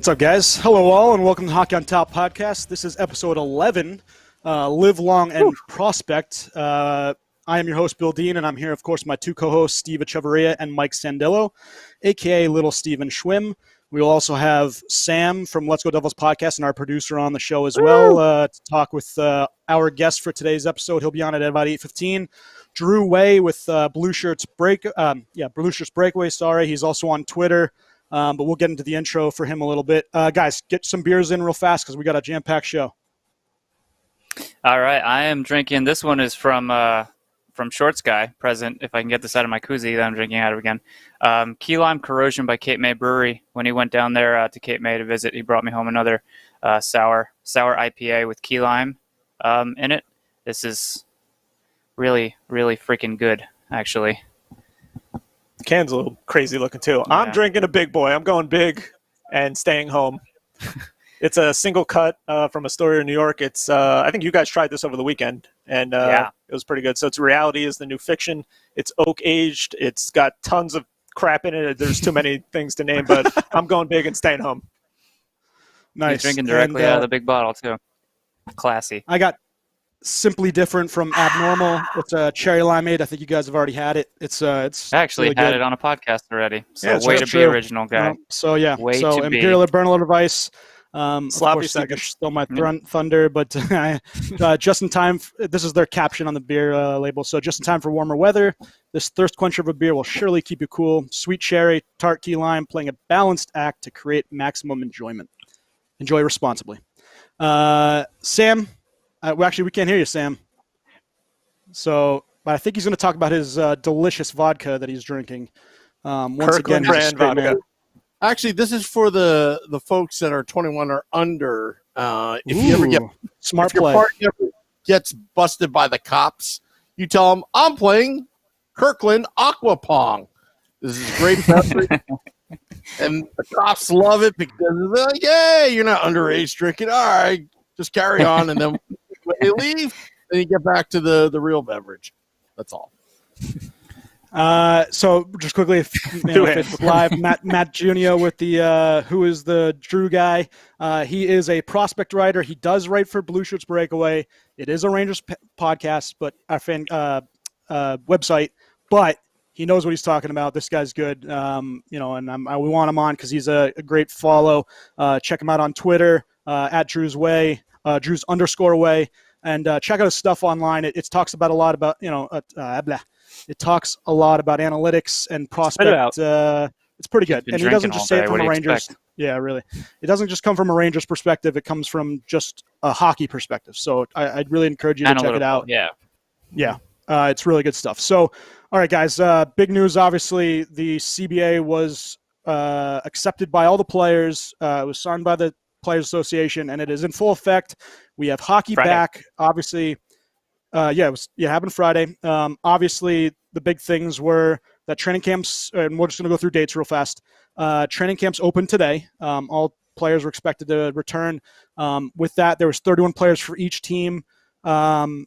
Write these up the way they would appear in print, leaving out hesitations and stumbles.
What's up, guys? Hello, all, and welcome to Hockey on Top podcast. This is episode 11, Live Long and Prospect. I am your host, Bill Dean, and I'm here, of course, with my two co-hosts, Steve Echevarria and Mike Sandillo, a.k.a. Little Steven Schwim. We will also have Sam from Let's Go Devils podcast and our producer on the show as well to talk with our guest for today's episode. He'll be on at about 8:15. Drew Way with Blueshirts Breakaway. Sorry, he's also on Twitter. But we'll get into the intro for him a little bit. Guys, get some beers in real fast because we got a jam-packed show. All right, I am drinking. This one is from Shorts Guy, present. If I can get this out of my koozie that I'm drinking out of again. Key Lime Corrosion by Cape May Brewery. When he went down there to Cape May to visit, he brought me home another sour IPA with key lime in it. This is really, really freaking good, actually. Can's a little crazy looking too. Yeah. I'm drinking a big boy. I'm going big and staying home. It's a single cut from Astoria, New York. It's I think you guys tried this over the weekend, and it was pretty good. So it's Reality is the new fiction. It's oak aged. It's got tons of crap in it. There's too many things to name, but I'm going big and staying home. Nice. He's drinking directly out of the big bottle too. Classy. I got Simply Different from Abnormal. It's a cherry limeade. I think you guys have already had it. It's I actually really had good. It on a podcast already. So yeah, way to be original, guy. Imperial Burn Alert Advice. Sloppy second. Still my thunder, but just in time. This is their caption on the beer label. So just in time for warmer weather. This thirst quencher of a beer will surely keep you cool. Sweet cherry, tart key lime, playing a balanced act to create maximum enjoyment. Enjoy responsibly. Sam. We can't hear you, Sam. But I think he's going to talk about his delicious vodka that he's drinking. Once again, brand vodka. Man. Actually, this is for the folks that are 21 or under. If you ever your party ever gets busted by the cops, you tell them, I'm playing Kirkland Aqua Pong. This is great beverage. And the cops love it because they're like, yay, you're not underage drinking. All right, just carry on. And then when they leave, then you get back to the real beverage. That's all. So just quickly, if it's live, Matt Junio with the who is the Drew guy. He is a prospect writer. He does write for Blueshirts Breakaway. It is a Rangers podcast, but our fan website. But he knows what he's talking about. This guy's good. And we want him on because he's a great follow. Check him out on Twitter at Drew's Way. Drew's _way, and check out his stuff online. It talks about a lot about it talks a lot about analytics and prospect. It's pretty good, and he doesn't just say it from a Rangers. Yeah, really, it doesn't just come from a Rangers perspective. It comes from just a hockey perspective. So I'd really encourage you to check it out. Yeah, it's really good stuff. So, all right, guys, big news. Obviously, the CBA was accepted by all the players. It was signed by the Players Association, and it is in full effect. We have hockey back, obviously. It happened Friday. Obviously, the big things were that training camps, and we're just going to go through dates real fast. Training camps opened today. All players were expected to return. With that, there was 31 players for each team. However,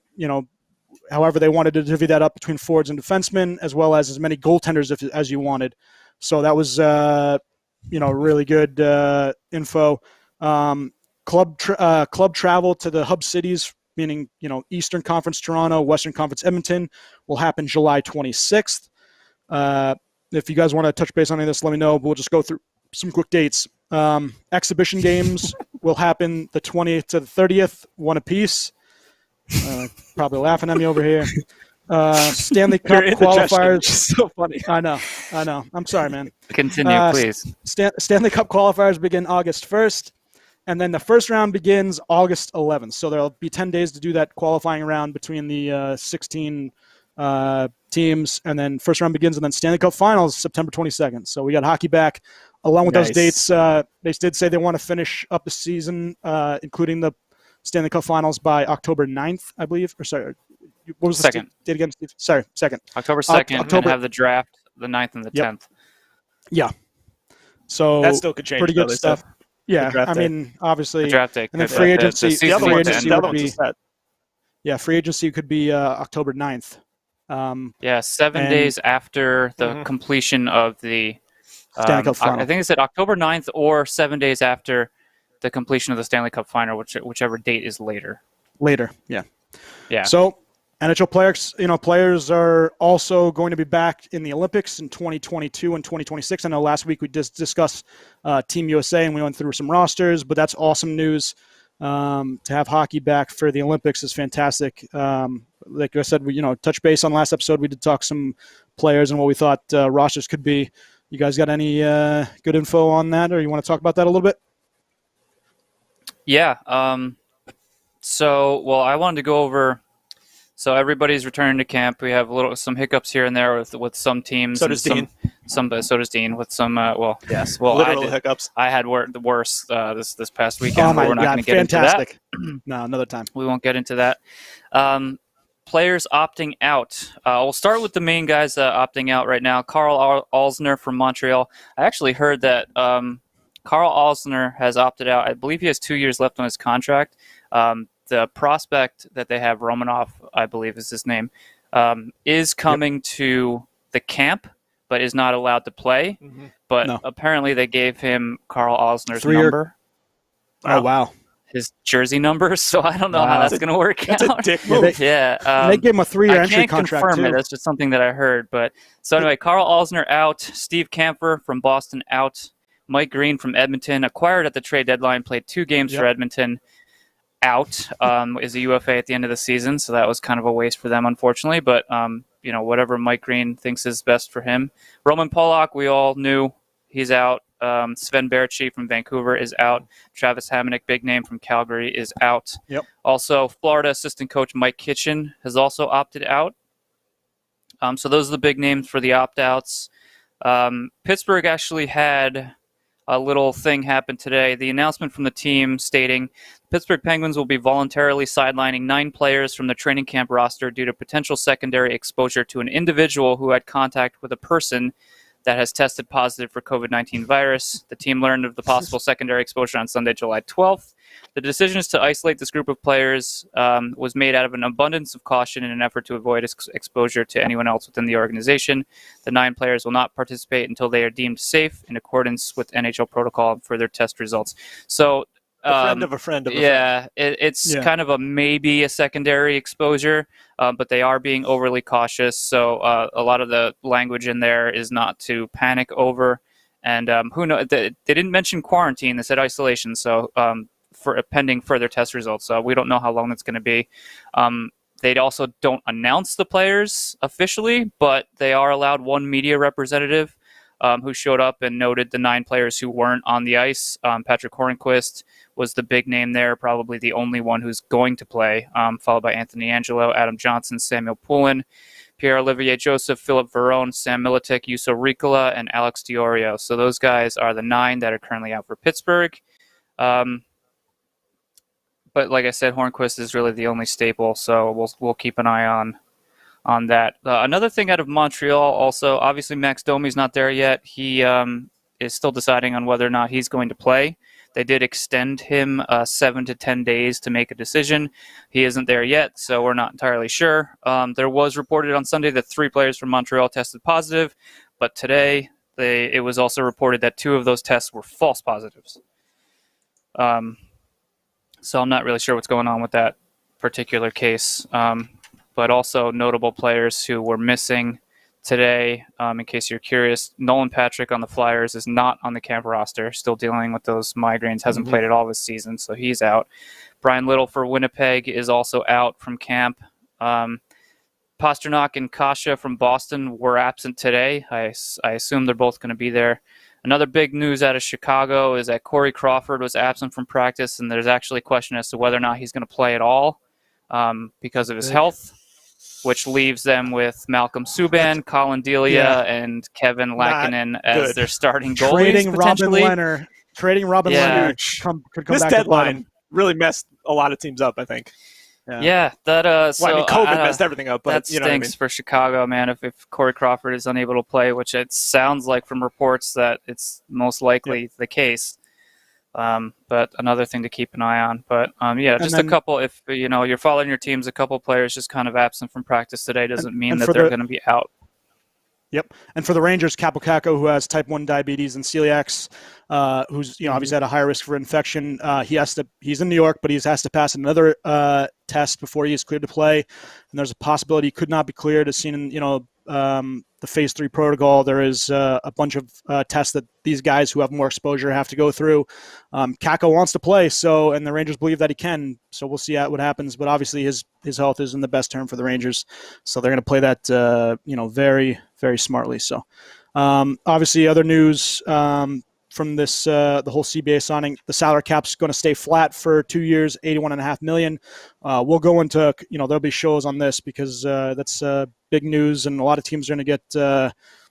they wanted to divvy that up between forwards and defensemen, as well as many goaltenders as you wanted. So that was, really good info. Club travel to the hub cities, meaning Eastern Conference Toronto, Western Conference Edmonton, will happen July 26th. If you guys want to touch base on any of this, let me know. We'll just go through some quick dates. Exhibition games will happen the 20th to the 30th, one apiece. Probably laughing at me over here. Stanley Cup qualifiers. So funny. I know. I'm sorry, man. Continue, please. Stanley Cup qualifiers begin August 1st. And then the first round begins August 11th. So there'll be 10 days to do that qualifying round between the 16 teams. And then first round begins, and then Stanley Cup Finals September 22nd. So we got hockey back. Along with those dates, they did say they want to finish up the season, including the Stanley Cup Finals by October 9th, I believe. Or sorry, what was the second date again, Steve? Sorry, second. October 2nd, and have the draft the 9th and the 10th. Yeah. So that still could change. Pretty good stuff. Yeah, I mean, obviously, the draft day, and then free agency. The other one would be set. Yeah, free agency could be October 9th. 7 days after the completion of the Stanley Cup final. I think it said October 9th or 7 days after the completion of the Stanley Cup final, whichever date is later. Later, yeah. Yeah. So NHL players are also going to be back in the Olympics in 2022 and 2026. I know last week we just discussed Team USA and we went through some rosters, but that's awesome news. To have hockey back for the Olympics is fantastic. Like I said, we touch base on last episode. We did talk some players and what we thought rosters could be. You guys got any good info on that, or you want to talk about that a little bit? Yeah. I wanted to go over. So everybody's returning to camp. We have some hiccups here and there with some teams. So does Dean. So does Dean with some. Yes. Literal hiccups. I had the worst this past weekend. Oh my we're not God! going to get Fantastic. into that. No, another time. We won't get into that. Players opting out. We'll start with the main guys opting out right now. Carl Alzner from Montreal. I actually heard that Carl Alzner has opted out. I believe he has 2 years left on his contract. The prospect that they have, Romanov, I believe is his name, is coming to the camp, but is not allowed to play. Mm-hmm. But apparently they gave him Carl Alzner's number. Oh, wow. His jersey number, so I don't know how that's going to work out. That's a dick move. Yeah, they gave him a 3-year entry contract, I can't confirm it. That's just something that I heard. But so anyway, Carl Alzner out. Steve Kampfer from Boston out. Mike Green from Edmonton, acquired at the trade deadline, played 2 games for Edmonton, out, is a UFA at the end of the season, so that was kind of a waste for them, unfortunately. But whatever Mike Green thinks is best for him. Roman Polak, we all knew, he's out. Sven Berchi from Vancouver is out. Travis Hamonic, big name from Calgary, is out. Yep. Also, Florida assistant coach Mike Kitchen has also opted out. So those are the big names for the opt-outs. Pittsburgh actually had a little thing happen today. The announcement from the team stating Pittsburgh Penguins will be voluntarily sidelining 9 players from the training camp roster due to potential secondary exposure to an individual who had contact with a person that has tested positive for COVID-19 virus. The team learned of the possible secondary exposure on Sunday, July 12th. The decision to isolate this group of players was made out of an abundance of caution in an effort to avoid exposure to anyone else within the organization. The 9 players will not participate until they are deemed safe in accordance with NHL protocol and further test results. So, a friend of a friend of a friend. It's kind of maybe a secondary exposure, but they are being overly cautious. So a lot of the language in there is not to panic over. And who knows? They didn't mention quarantine. They said isolation. So for pending further test results. We don't know how long that's going to be. They also don't announce the players officially, but they are allowed 1 media representative who showed up and noted the 9 players who weren't on the ice. Patrick Hornquist was the big name there, probably the only one who's going to play, followed by Anthony Angelo, Adam Johnson, Samuel Poulin, Pierre-Olivier Joseph, Philip Verone, Sam Miletic, Juuso Riikola, and Alex Diorio. So those guys are the 9 that are currently out for Pittsburgh. But like I said, Hornquist is really the only staple, so we'll keep an eye on that. Another thing out of Montreal also, obviously Max Domi's not there yet. He is still deciding on whether or not he's going to play. They did extend him 7 to 10 days to make a decision. He isn't there yet, so we're not entirely sure. There was reported on Sunday that 3 players from Montreal tested positive, but today it was also reported that 2 of those tests were false positives. So I'm not really sure what's going on with that particular case. But also notable players who were missing today. In case you're curious, Nolan Patrick on the Flyers is not on the camp roster, still dealing with those migraines, hasn't played at all this season, so he's out. Brian Little for Winnipeg is also out from camp. Pasternak and Kasha from Boston were absent today. I assume they're both going to be there. Another big news out of Chicago is that Corey Crawford was absent from practice, and there's actually a question as to whether or not he's going to play at all because of his health, which leaves them with Malcolm Subban, Colin Delia, and Kevin Lankinen as their starting goalies, potentially. Trading Robin Leonard could come this back deadline really messed a lot of teams up, I think. COVID messed everything up, but that stinks for Chicago, man. If Corey Crawford is unable to play, which it sounds like from reports that it's most likely the case. But another thing to keep an eye on. But a couple. If you're following your teams, a couple players just kind of absent from practice today doesn't mean that they're going to be out. Yep. And for the Rangers, Kaapo Kakko, who has type 1 diabetes and celiacs, who's obviously at a higher risk for infection, he's in New York, but he has to pass another test before he is cleared to play. And there's a possibility he could not be cleared, as seen in the phase 3 protocol. There is a bunch of tests that these guys who have more exposure have to go through. Kakko wants to play, and the Rangers believe that he can. So we'll see what happens. But obviously his health is in the best term for the Rangers, so they're going to play that very, very smartly. So obviously other news from this the whole CBA signing, the salary cap's going to stay flat for 2 years, $81.5 million. We'll go into there'll be shows on this because that's big news, and a lot of teams are going to get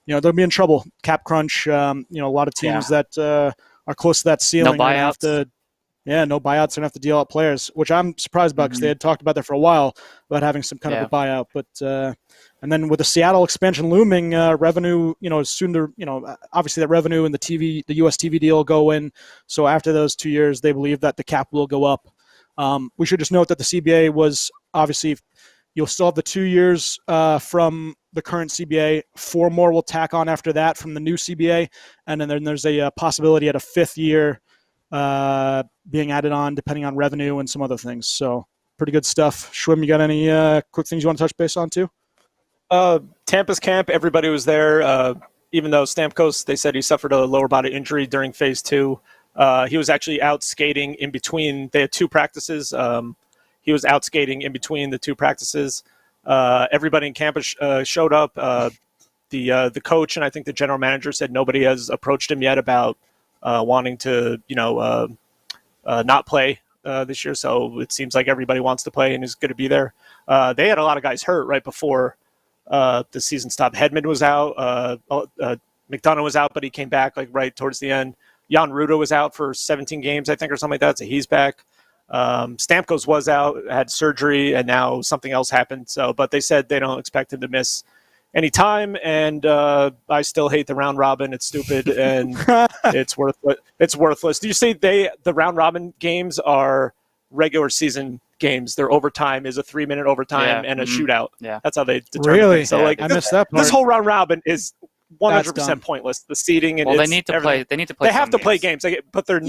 they'll be in trouble. Cap crunch. A lot of teams that are close to that ceiling. No buyouts. No buyouts, and have to deal out players, which I'm surprised about because they had talked about that for a while about having some kind of a buyout. But and then with the Seattle expansion looming, revenue, is soon to, obviously that revenue and the U.S. TV deal go in. So after those 2 years, they believe that the cap will go up. We should just note that the CBA was obviously, you'll still have the 2 years from the current CBA. 4 more will tack on after that from the new CBA. And then there's a possibility at a 5th year being added on depending on revenue and some other things. So pretty good stuff. Schwim, you got any quick things you want to touch base on too? Tampa's camp, everybody was there. Even though Stamkos, they said he suffered a lower body injury during phase 2. He was actually out skating in between. They had 2 practices. He was out skating in between the 2 practices. Everybody in camp showed up. The coach and I think the general manager said nobody has approached him yet about wanting to, not play this year. So it seems like everybody wants to play and is going to be there. They had a lot of guys hurt right before the season stopped. Hedman was out. McDonough was out, but he came back right towards the end. Jan Ruda was out for 17 games, I think, or something like that. So he's back. Stamkos was out, had surgery, and now something else happened. But they said they don't expect him to miss any time. And I still hate the round robin. It's stupid and it's worthless. Do you see the round robin games are regular season games? Their overtime is a 3-minute overtime and a shootout. Yeah, that's how they determine really. it. So I missed that part. This whole round robin is 100% pointless. The seeding and they need to play. They need to play. They have to play games, but they're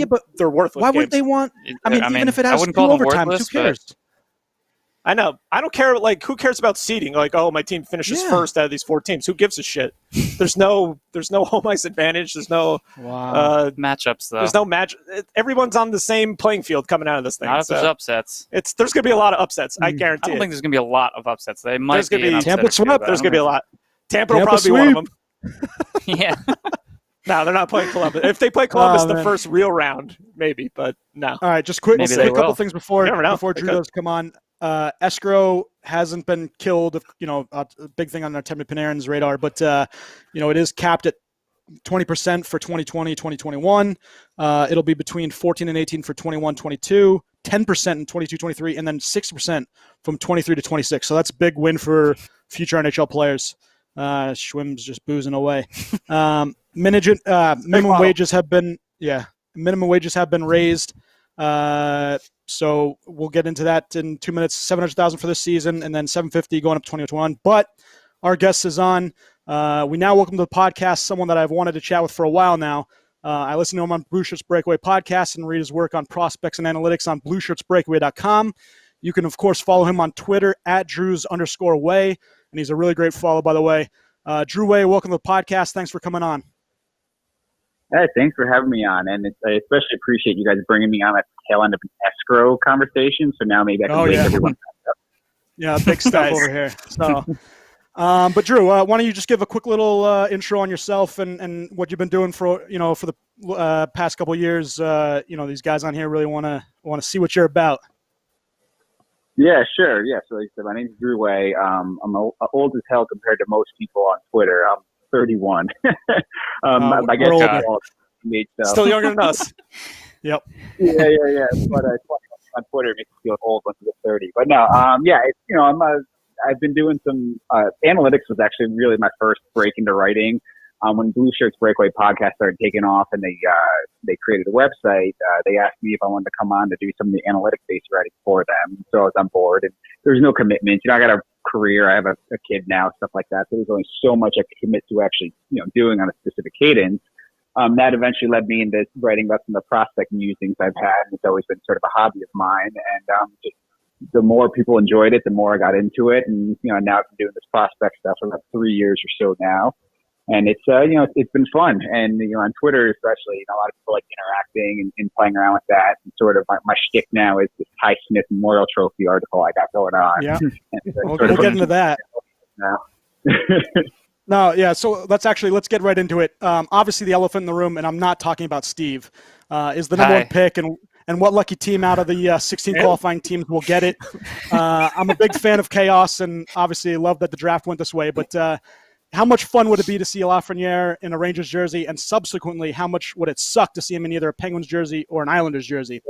worthless. Why would they want? Even if it has 2 overtimes, who cares? I know. I don't care. Who cares about seeding? My team finishes first out of these 4 teams. Who gives a shit? There's no home ice advantage. There's no matchups though. There's no match. Everyone's on the same playing field coming out of this thing. Not if there's upsets. There's going to be a lot of upsets. I guarantee. I don't think there's going to be a lot of upsets. They might there's going to be Tampa sweep. There's going to be a lot. Tampa will probably be one of them. Yeah. No, they're not playing Columbus. If they play Columbus the first real round, maybe, but no. All right, just quick. A couple things before Drew does come on. Escrow hasn't been killed. A big thing on Artemi Panarin's radar, but it is capped at 20% for 2020, 2021. It'll be between 14 and 18 for 21, 22, 10% in 22, 23, and then 6% from 23 to 26. So that's a big win for future NHL players. Schwim's just boozing away. Minimum wages have been raised. So we'll get into that in 2 minutes. $700,000 for this season, and then $750,000 going up to 2021. But our guest is on. We now welcome to the podcast someone that I've wanted to chat with for a while now. I listen to him on Blueshirts Breakaway podcast and read his work on prospects and analytics on Blueshirtsbreakaway.com. You can, of course, follow him on Twitter at Drews_Way, and he's a really great follow, by the way. Drew Way, welcome to the podcast. Thanks for coming on. Hey, thanks for having me on, and I especially appreciate you guys bringing me on at the tail end of an escrow conversation, so now maybe I can wake everyone up. Yeah, big stuff over here. So, but Drew, why don't you just give a quick little intro on yourself and what you've been doing for the past couple of years? These guys on here really want to see what you're about. Yeah, sure. Yeah, so like I said, my name's Drew Way. I'm old as hell compared to most people on Twitter. I'm 31. I guess still younger than us. Yep. Yeah. But on Twitter, it makes me feel old once you get 30. But no, I've been doing some analytics. Was actually really my first break into writing. When Blueshirts Breakaway podcast started taking off, and they created a website, they asked me if I wanted to come on to do some of the analytics-based writing for them. So I was on board, and there's no commitment. I got to career. I have a kid now, stuff like that. So there's only so much I could commit to actually, doing on a specific cadence. That eventually led me into writing about some of the prospect musings I've had. And it's always been sort of a hobby of mine. And just the more people enjoyed it, the more I got into it. And, now I've been doing this prospect stuff for about 3 years or so now. And it's, it's been fun. And, on Twitter, especially, a lot of people like interacting and playing around with that. And sort of my shtick now is this Ty Smith Memorial Trophy article I got going on. Yeah. We'll get into that. Now. No, yeah. So let's get right into it. Obviously, the elephant in the room, and I'm not talking about Steve, is the number one pick, and what lucky team out of the 16 qualifying teams will get it. I'm a big fan of chaos, and obviously, I love that the draft went this way. But how much fun would it be to see Lafreniere in a Rangers jersey, and subsequently, how much would it suck to see him in either a Penguins jersey or an Islanders jersey?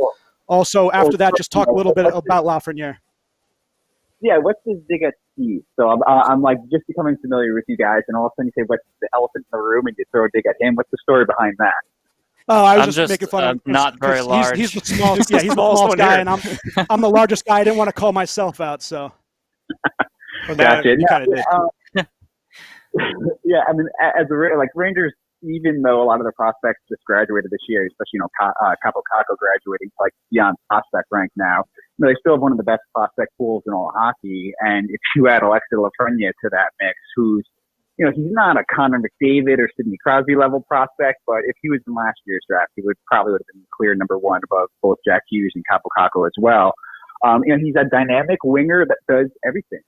Also, after that, just talk a little bit about Lafreniere. Yeah, what's this dig at Steve? So I'm like just becoming familiar with you guys, and all of a sudden you say, "What's the elephant in the room?" and you throw a dig at him. What's the story behind that? Oh, I was just making fun of him. Not very large. He's the smallest. Yeah, he's the smallest guy, and I'm the largest guy. I didn't want to call myself out, so. Gotcha. Yeah, I mean, as Rangers, even though a lot of the prospects just graduated this year, especially Capo Caco graduating like beyond prospect rank now, they still have one of the best prospect pools in all of hockey. And if you add Alexis Lafreniere to that mix, who's he's not a Connor McDavid or Sidney Crosby level prospect, but if he was in last year's draft, he would have been clear number one above both Jack Hughes and Capo Caco as well. He's a dynamic winger that does everything.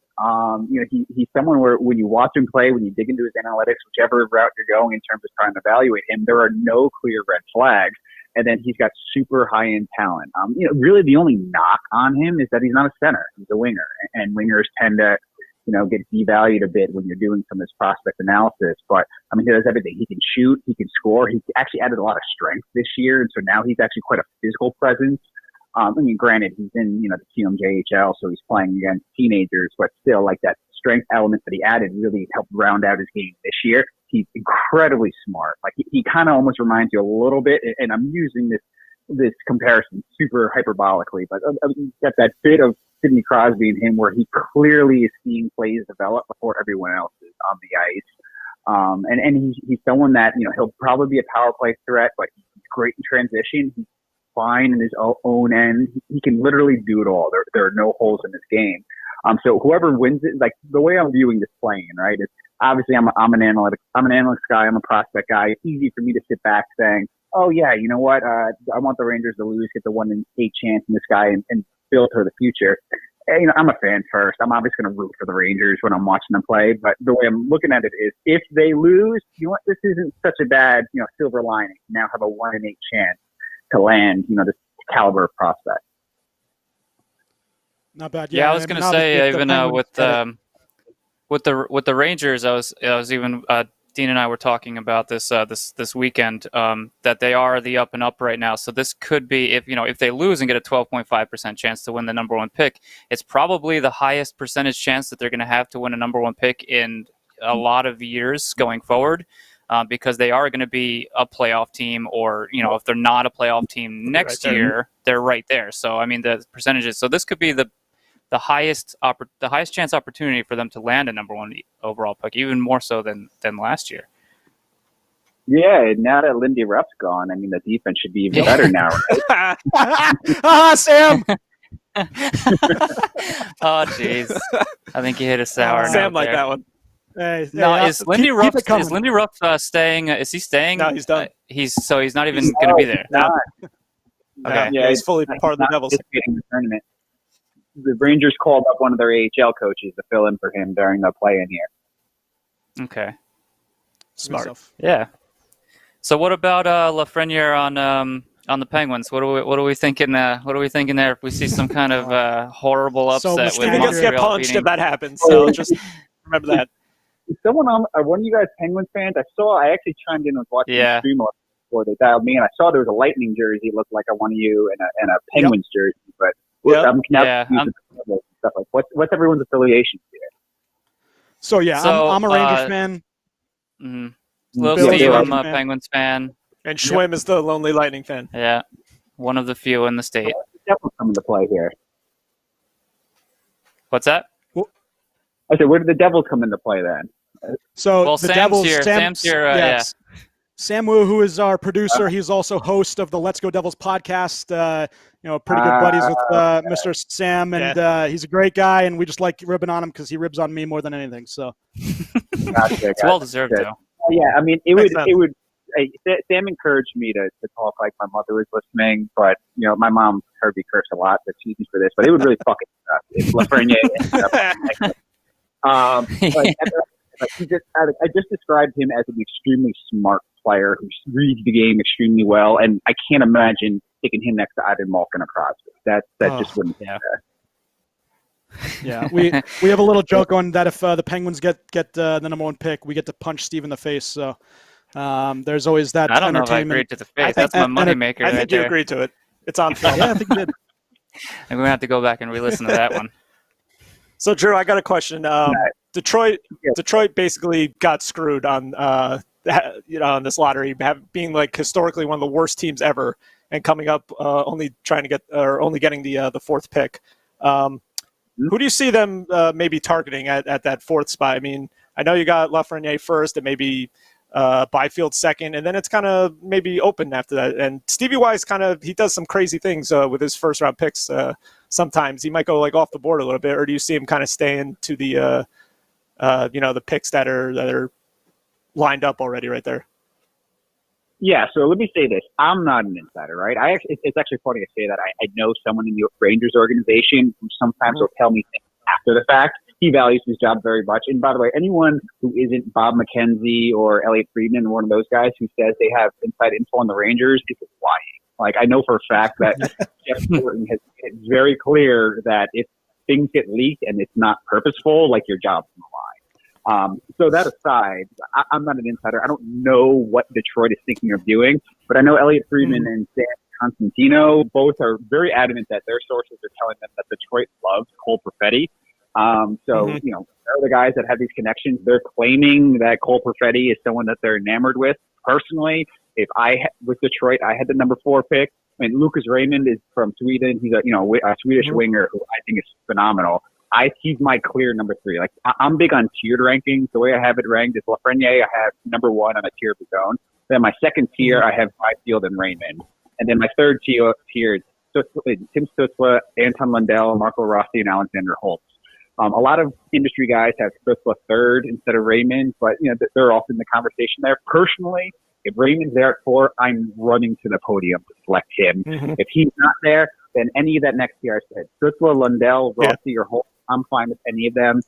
He's someone where when you watch him play, when you dig into his analytics, whichever route you're going in terms of trying to evaluate him, there are no clear red flags. And then he's got super high-end talent. Really the only knock on him is that he's not a center. He's a winger. And wingers tend to, get devalued a bit when you're doing some of this prospect analysis. But, he does everything. He can shoot. He can score. He actually added a lot of strength this year. And so now he's actually quite a physical presence. Granted, he's in, the TMJHL, so he's playing against teenagers, but still, like, that strength element that he added really helped round out his game this year. He's incredibly smart. Like, he kind of almost reminds you a little bit, and I'm using this comparison super hyperbolically, but he's got that bit of Sidney Crosby in him where he clearly is seeing plays develop before everyone else is on the ice. And he's someone that, he'll probably be a power play threat, but he's great in transition. He's fine in his own end. He can literally do it all. There are no holes in his game. So whoever wins it, like the way I'm viewing this playing, right, is obviously I'm an analytics guy. I'm a prospect guy. It's easy for me to sit back saying, oh yeah, you know what? I want the Rangers to lose, get the 1 in 8 chance in this guy and build for the future. And, I'm a fan first. I'm obviously going to root for the Rangers when I'm watching them play. But the way I'm looking at it is if they lose, this isn't such a bad, silver lining. You now have a 1 in 8 chance to land, this caliber of prospect. Not bad. Yeah, I was going to say even with the Rangers, I was even Dean and I were talking about this weekend that they are the up and up right now. So this could be if they lose and get a 12.5% chance to win the number one pick, it's probably the highest percentage chance that they're going to have to win a number one pick in a lot of years going forward. Because they are going to be a playoff team, or if they're not a playoff team next year, they're right there. So the percentages. So this could be the highest chance opportunity for them to land a number one overall pick, even more so than last year. Yeah, now that Lindy Ruff's gone, the defense should be even better now, right? Sam. Oh, jeez. I think you hit a sour note Sam liked there. that one. Is Lindy Ruff staying? Is he staying? No, he's done. He's not even going to be there. No. Okay. Yeah, he's fully part of the Devils. The tournament. The Rangers called up one of their AHL coaches to fill in for him during the play-in here. Okay. Smart. Yeah. So what about Lafreniere on the Penguins? What are we thinking? What are we thinking there? If we see some kind of horrible upset, He gets get punched if that happens. So just remember that. Is someone one of you guys Penguins fans? I actually chimed in and was watching the stream before they dialed me, and I saw there was a Lightning jersey. It looked like one of you and a Penguins jersey. But I'm stuff like what's everyone's affiliation here? So I'm a Rangers fan. Little Steve, I'm a Penguins fan. And Schwim is the Lonely Lightning fan. Yeah, one of the few in the state. That will come into play here. What's that? I said, where did the Devils come into play then? So the Sam's Devils, here. Sam's here. Yes. Sam Wu, who is our producer, he's also host of the Let's Go Devils podcast. Pretty good buddies with Mr. Sam, and he's a great guy, and we just like ribbing on him because he ribs on me more than anything. So it's well deserved, though. Yeah, I mean, it would. Sam encouraged me to talk like my mother was listening, but my mom heard me curse a lot, so she's for this. But it would really fucking suck if Lafreniere. I just described him as an extremely smart player who reads the game extremely well, and I can't imagine sticking him next to either Malkin or Crosby. That just wouldn't. Yeah, we have a little joke on that. If the Penguins get the number 1 pick, we get to punch Steve in the face. So there's always that. I don't know if I agreed to the face. That's my moneymaker. I think you agreed to it. It's on film. Yeah, I think you did. I'm gonna have to go back and re-listen to that one. So Drew, I got a question. Detroit basically got screwed on on this lottery, being like historically one of the worst teams ever, and coming up only getting the 4th pick. Who do you see them maybe targeting at that 4th spot? I mean, I know you got Lafreniere first, and maybe Byfield second, and then it's kind of maybe open after that. And Stevie Y's he does some crazy things with his first round picks. Sometimes he might go like off the board a little bit, or do you see him kind of staying to the the picks that are lined up already right there? Yeah, so let me say this. I'm not an insider, right? It's actually funny to say that. I know someone in the Rangers organization who sometimes will tell me things after the fact. He values his job very much. And by the way, anyone who isn't Bob McKenzie or Elliot Friedman, one of those guys who says they have inside info on the Rangers, is lying. Like, I know for a fact that Jeff Gorton has made it very clear that if things get leaked and it's not purposeful, like, your job's on the line. So that aside, I'm not an insider. I don't know what Detroit is thinking of doing, but I know Elliot Friedman and Sam Constantino both are very adamant that their sources are telling them that Detroit loves Cole Perfetti. They're the guys that have these connections. They're claiming that Cole Perfetti is someone that they're enamored with. Personally, if I was Detroit, I had the number 4 pick. I mean, Lucas Raymond is from Sweden. He's a Swedish winger who I think is phenomenal. He's my clear number 3. Like, I'm big on tiered rankings. The way I have it ranked is Lafreniere, I have number 1 on a tier of his own. Then my second tier, I have Byfield and Raymond. And then my third tier is Tim Stützle, Anton Lundell, Marco Rossi, and Alexander Holtz. A lot of industry guys have Stützle third instead of Raymond, but they're also in the conversation there. Personally, if Raymond's there at 4, I'm running to the podium to select him. If he's not there, then any of that next tier I said, Stützle, Lundell, Rossi, or Holtz, I'm fine with any of them.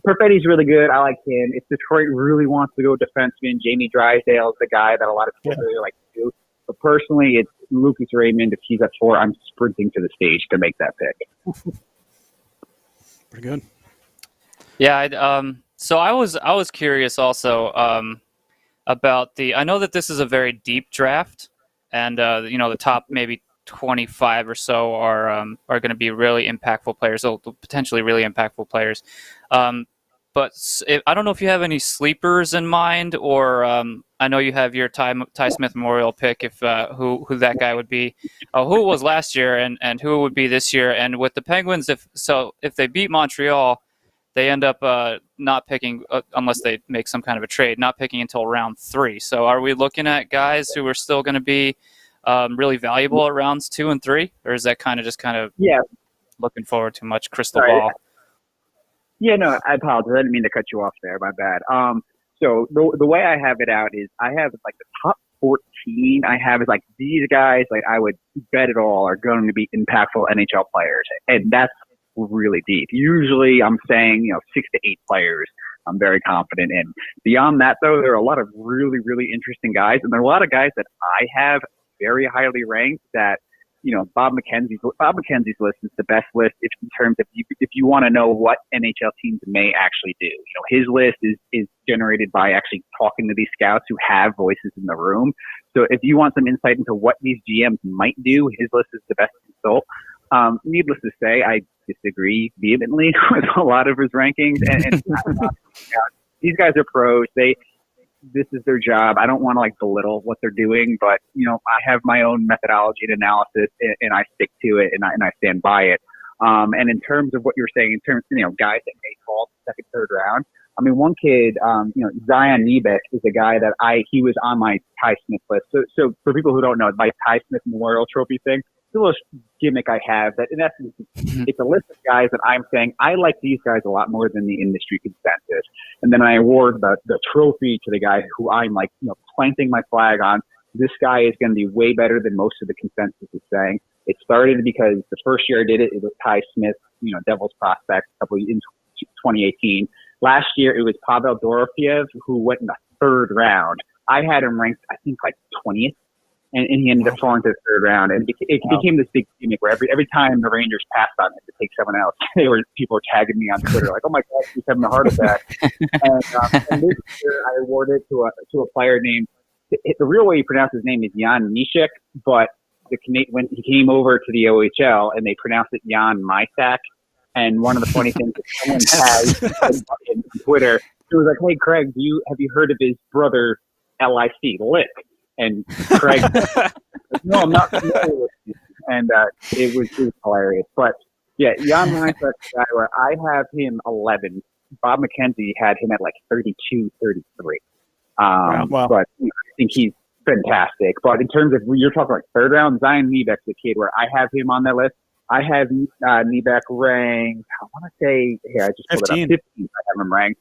Perfetti's really good. I like him. If Detroit really wants to go defenseman, Jamie Drysdale is the guy that a lot of people really like to do. But personally, it's Lucas Raymond. If he's at 4, I'm sprinting to the stage to make that pick. Pretty good. Yeah. So I was curious also about I know that this is a very deep draft, and the top maybe 25 or so are going to be really impactful players, so potentially really impactful players. But I don't know if you have any sleepers in mind, or I know you have your Ty Smith Memorial pick. If who that guy would be, who it was last year, and who it would be this year. And with the Penguins, if they beat Montreal, they end up not picking unless they make some kind of a trade, not picking until round 3. So are we looking at guys who are still going to be really valuable at rounds 2 and 3, or is that kind of looking forward too much crystal ball? Yeah, no, I apologize. I didn't mean to cut you off there. My bad. So the way I have it out is I have like the top 14. I have is like these guys, like I would bet it all are going to be impactful NHL players, and that's really deep. Usually, I'm saying 6 to 8 players. I'm very confident in. Beyond that, though, there are a lot of really, really interesting guys, and there are a lot of guys that I have very highly ranked that, Bob McKenzie's list is the best list in terms of if you want to know what NHL teams may actually do. His list is generated by actually talking to these scouts who have voices in the room. So if you want some insight into what these GMs might do, his list is the best result. Needless to say, I disagree vehemently with a lot of his rankings. And these guys are pros. This is their job. I don't want to belittle what they're doing, but I have my own methodology and analysis, and I stick to it, and I stand by it. And in terms of what you're saying, in terms guys that may fall second, third round. I mean, one kid, Zion Niebeck is a guy that he was on my Ty Smith list. So for people who don't know, my Ty Smith Memorial Trophy thing, it's a little gimmick I have that in essence, it's a list of guys that I'm saying, I like these guys a lot more than the industry consensus. And then I award the trophy to the guy who I'm like, planting my flag on. This guy is going to be way better than most of the consensus is saying. It started because the first year I did it was Ty Smith, Devils prospect, in 2018. Last year, it was Pavel Dorofeyev, who went in the third round. I had him ranked, I think, like 20th, and he ended up falling to the third round. And it became this big gimmick where every time the Rangers passed on it to take someone else, people were tagging me on Twitter like, "Oh my God, he's having a heart attack." and this year, I awarded to a player named, the real way you pronounce his name is Jan Mysak, but when he came over to the OHL and they pronounced it Jan Mysak. And one of the funny things that someone has on Twitter, it was like, "Hey, Craig, have you heard of his brother, Lick?" And Craig, "No, I'm not familiar with him." And it was hilarious. But yeah, Jan Mysak is a guy where I have him 11. Bob McKenzie had him at like 32, 33. Wow. But I think he's fantastic. But in terms of, you're talking like third round, Zion Niebeck's the kid where I have him on that list. I have Niebeck ranked, I want to say, here, I just pulled 15. it up. 15, I have him ranked.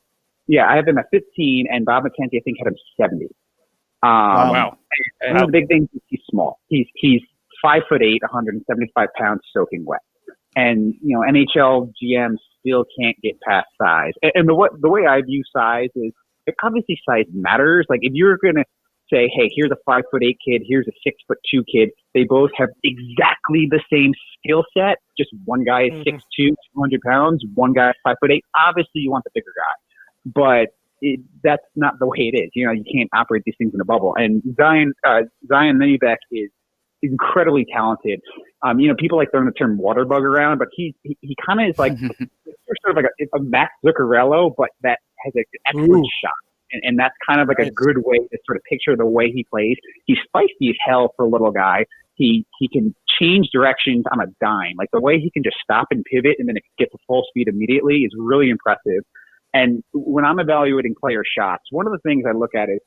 Yeah, I have him at 15, and Bob McKenzie, I think, had him 70. Wow. And one of the big things is he's small. He's 5'8", 175 pounds, soaking wet. And, NHL GMs still can't get past size. And the way I view size is, obviously size matters. Like, if you're going to say, hey, here's a 5'8" kid, here's a 6'2" kid. They both have exactly the same skill set. Just one guy is 6'2", 200 pounds. One guy is 5'8". Obviously, you want the bigger guy, but that's not the way it is. You can't operate these things in a bubble. And Zion Niebeck is incredibly talented. People like throwing the term water bug around, but he kind of is like sort of like a Matt Zuccarello, but that has an excellent shot. And that's kind of like a good way to sort of picture the way he plays. He's feisty as hell for a little guy. He can change directions on a dime. Like the way he can just stop and pivot and then get to full speed immediately is really impressive. And when I'm evaluating player shots, one of the things I look at is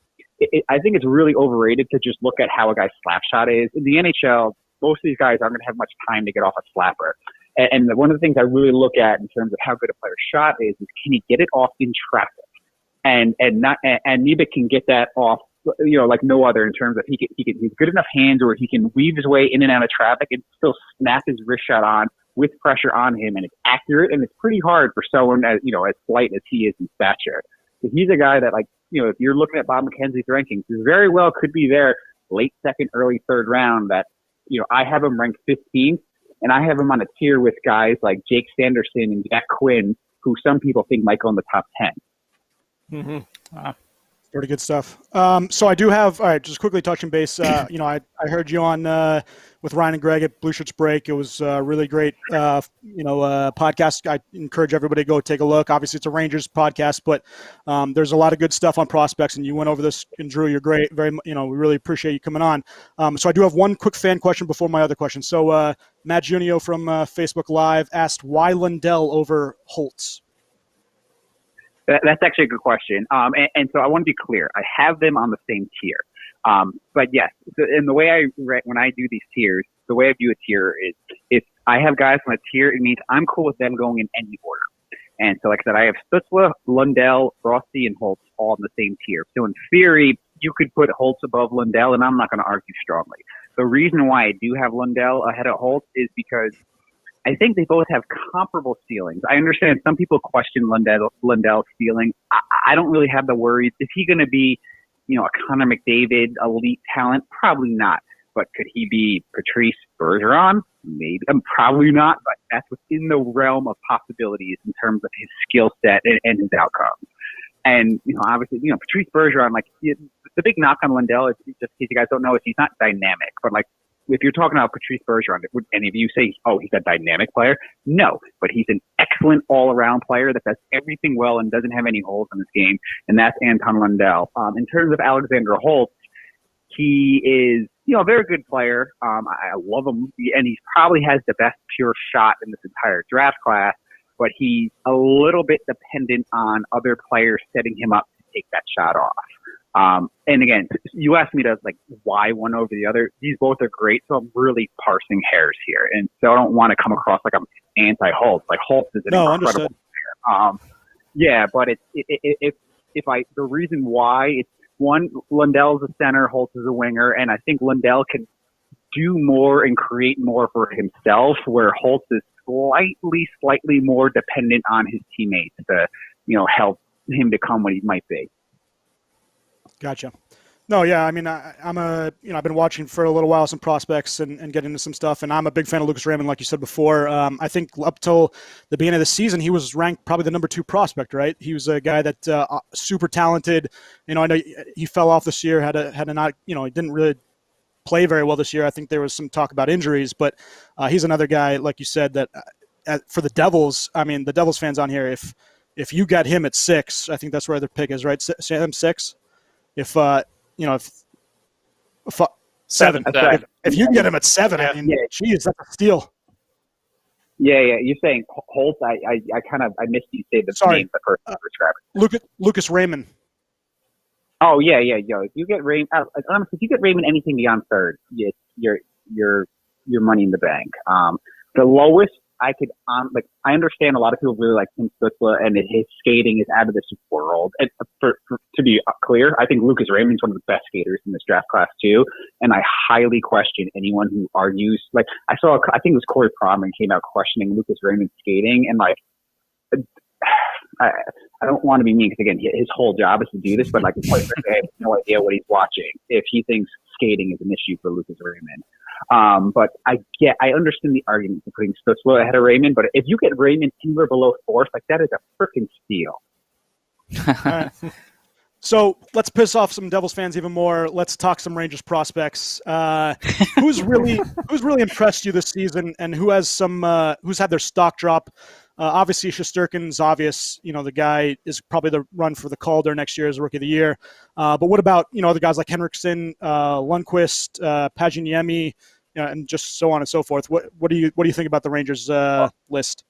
I think it's really overrated to just look at how a guy's slap shot is. In the NHL, most of these guys aren't going to have much time to get off a slapper. And one of the things I really look at in terms of how good a player's shot is can he get it off in traffic? And Niebeck can get that off, like no other in terms of he's good enough hands where he can weave his way in and out of traffic and still snap his wrist shot on with pressure on him, and it's accurate, and it's pretty hard for someone as slight as he is in stature. So he's a guy that, like, if you're looking at Bob McKenzie's rankings, he very well could be there late second, early third round. That I have him ranked 15th, and I have him on a tier with guys like Jake Sanderson and Jack Quinn, who some people think might go in the top 10. Mm-hmm. Wow. Pretty good stuff. So I do have, all right, just quickly touching base. I heard you on with Ryan and Greg at Blueshirts Break. It was a really great, podcast. I encourage everybody to go take a look. Obviously, it's a Rangers podcast, but there's a lot of good stuff on prospects, and you went over this. And Drew, you're great. We really appreciate you coming on. So I do have one quick fan question before my other question. So Matt Junio from Facebook Live asked, why Lundell over Holtz? That's actually a good question. And so I want to be clear. I have them on the same tier. But yes, and the way when I do these tiers, the way I view a tier is if I have guys on a tier, it means I'm cool with them going in any order. And so like I said, I have Stützle, Lundell, Rossi, and Holtz all in the same tier. So in theory, you could put Holtz above Lundell, and I'm not going to argue strongly. The reason why I do have Lundell ahead of Holtz is because I think they both have comparable ceilings. I understand some people question Lundell's ceiling. I don't really have the worries. Is he going to be, a Connor McDavid elite talent? Probably not. But could he be Patrice Bergeron? Maybe. Probably not, but that's within the realm of possibilities in terms of his skill set and his outcomes. And, obviously, Patrice Bergeron, the big knock on Lundell is, just in case you guys don't know, is he's not dynamic. But, if you're talking about Patrice Bergeron, would any of you say, oh, he's a dynamic player? No, but he's an excellent all-around player that does everything well and doesn't have any holes in his game, and that's Anton Lundell. In terms of Alexander Holtz, he is, a very good player. I love him, and he probably has the best pure shot in this entire draft class. but he's a little bit dependent on other players setting him up to take that shot off. And again, you asked me to why one over the other. These both are great, so I'm really parsing hairs here, and so I don't want to come across like I'm anti-Holtz. Like Holtz is an incredible player. Yeah, but the reason why it's one, Lundell's a center, Holtz is a winger, and I think Lundell can do more and create more for himself, where Holtz is slightly more dependent on his teammates to, help him become what he might be. Gotcha. No, yeah, I mean, I've been watching for a little while some prospects and getting into some stuff, and I'm a big fan of Lucas Raymond, like you said before. I think up till the beginning of the season, he was ranked probably the number 2 prospect, right? He was a guy that super talented. I know he fell off this year, had a not, he didn't really play very well this year. I think there was some talk about injuries, but he's another guy, like you said, that for the Devils, I mean, the Devils fans on here, if you got him at 6, I think that's where their pick is, right? Sam 6. If 7. If you can get him at 7, I mean, geez, that's a steal. Yeah. You're saying Holtz. I missed you say the name the person describing. Lucas Raymond. Oh yeah. Yo, if you get Raymond, honestly, if you get Raymond anything beyond 3rd, you're money in the bank. The lowest I could, I understand a lot of people really like Tim Stützle, and his skating is out of this world. And to be clear, I think Lucas Raymond's one of the best skaters in this draft class too. And I highly question anyone who argues. I think it was Corey Pronman came out questioning Lucas Raymond's skating, and I don't want to be mean because again, his whole job is to do this, but quite frankly, I have no idea what he's watching if he thinks skating is an issue for Lucas Raymond. But I understand the argument for putting Stützle ahead of Raymond, but if you get Raymond anywhere below 4th, that is a freaking steal. All right. So let's piss off some Devils fans even more. Let's talk some Rangers prospects. Who's really impressed you this season, and who's had their stock drop? Obviously, Shesterkin's obvious. The guy is probably the run for the Calder next year as Rookie of the Year. But what about other guys like Henriksen, Lundqvist, Paginiemi, and just so on and so forth? What do you think about the Rangers list?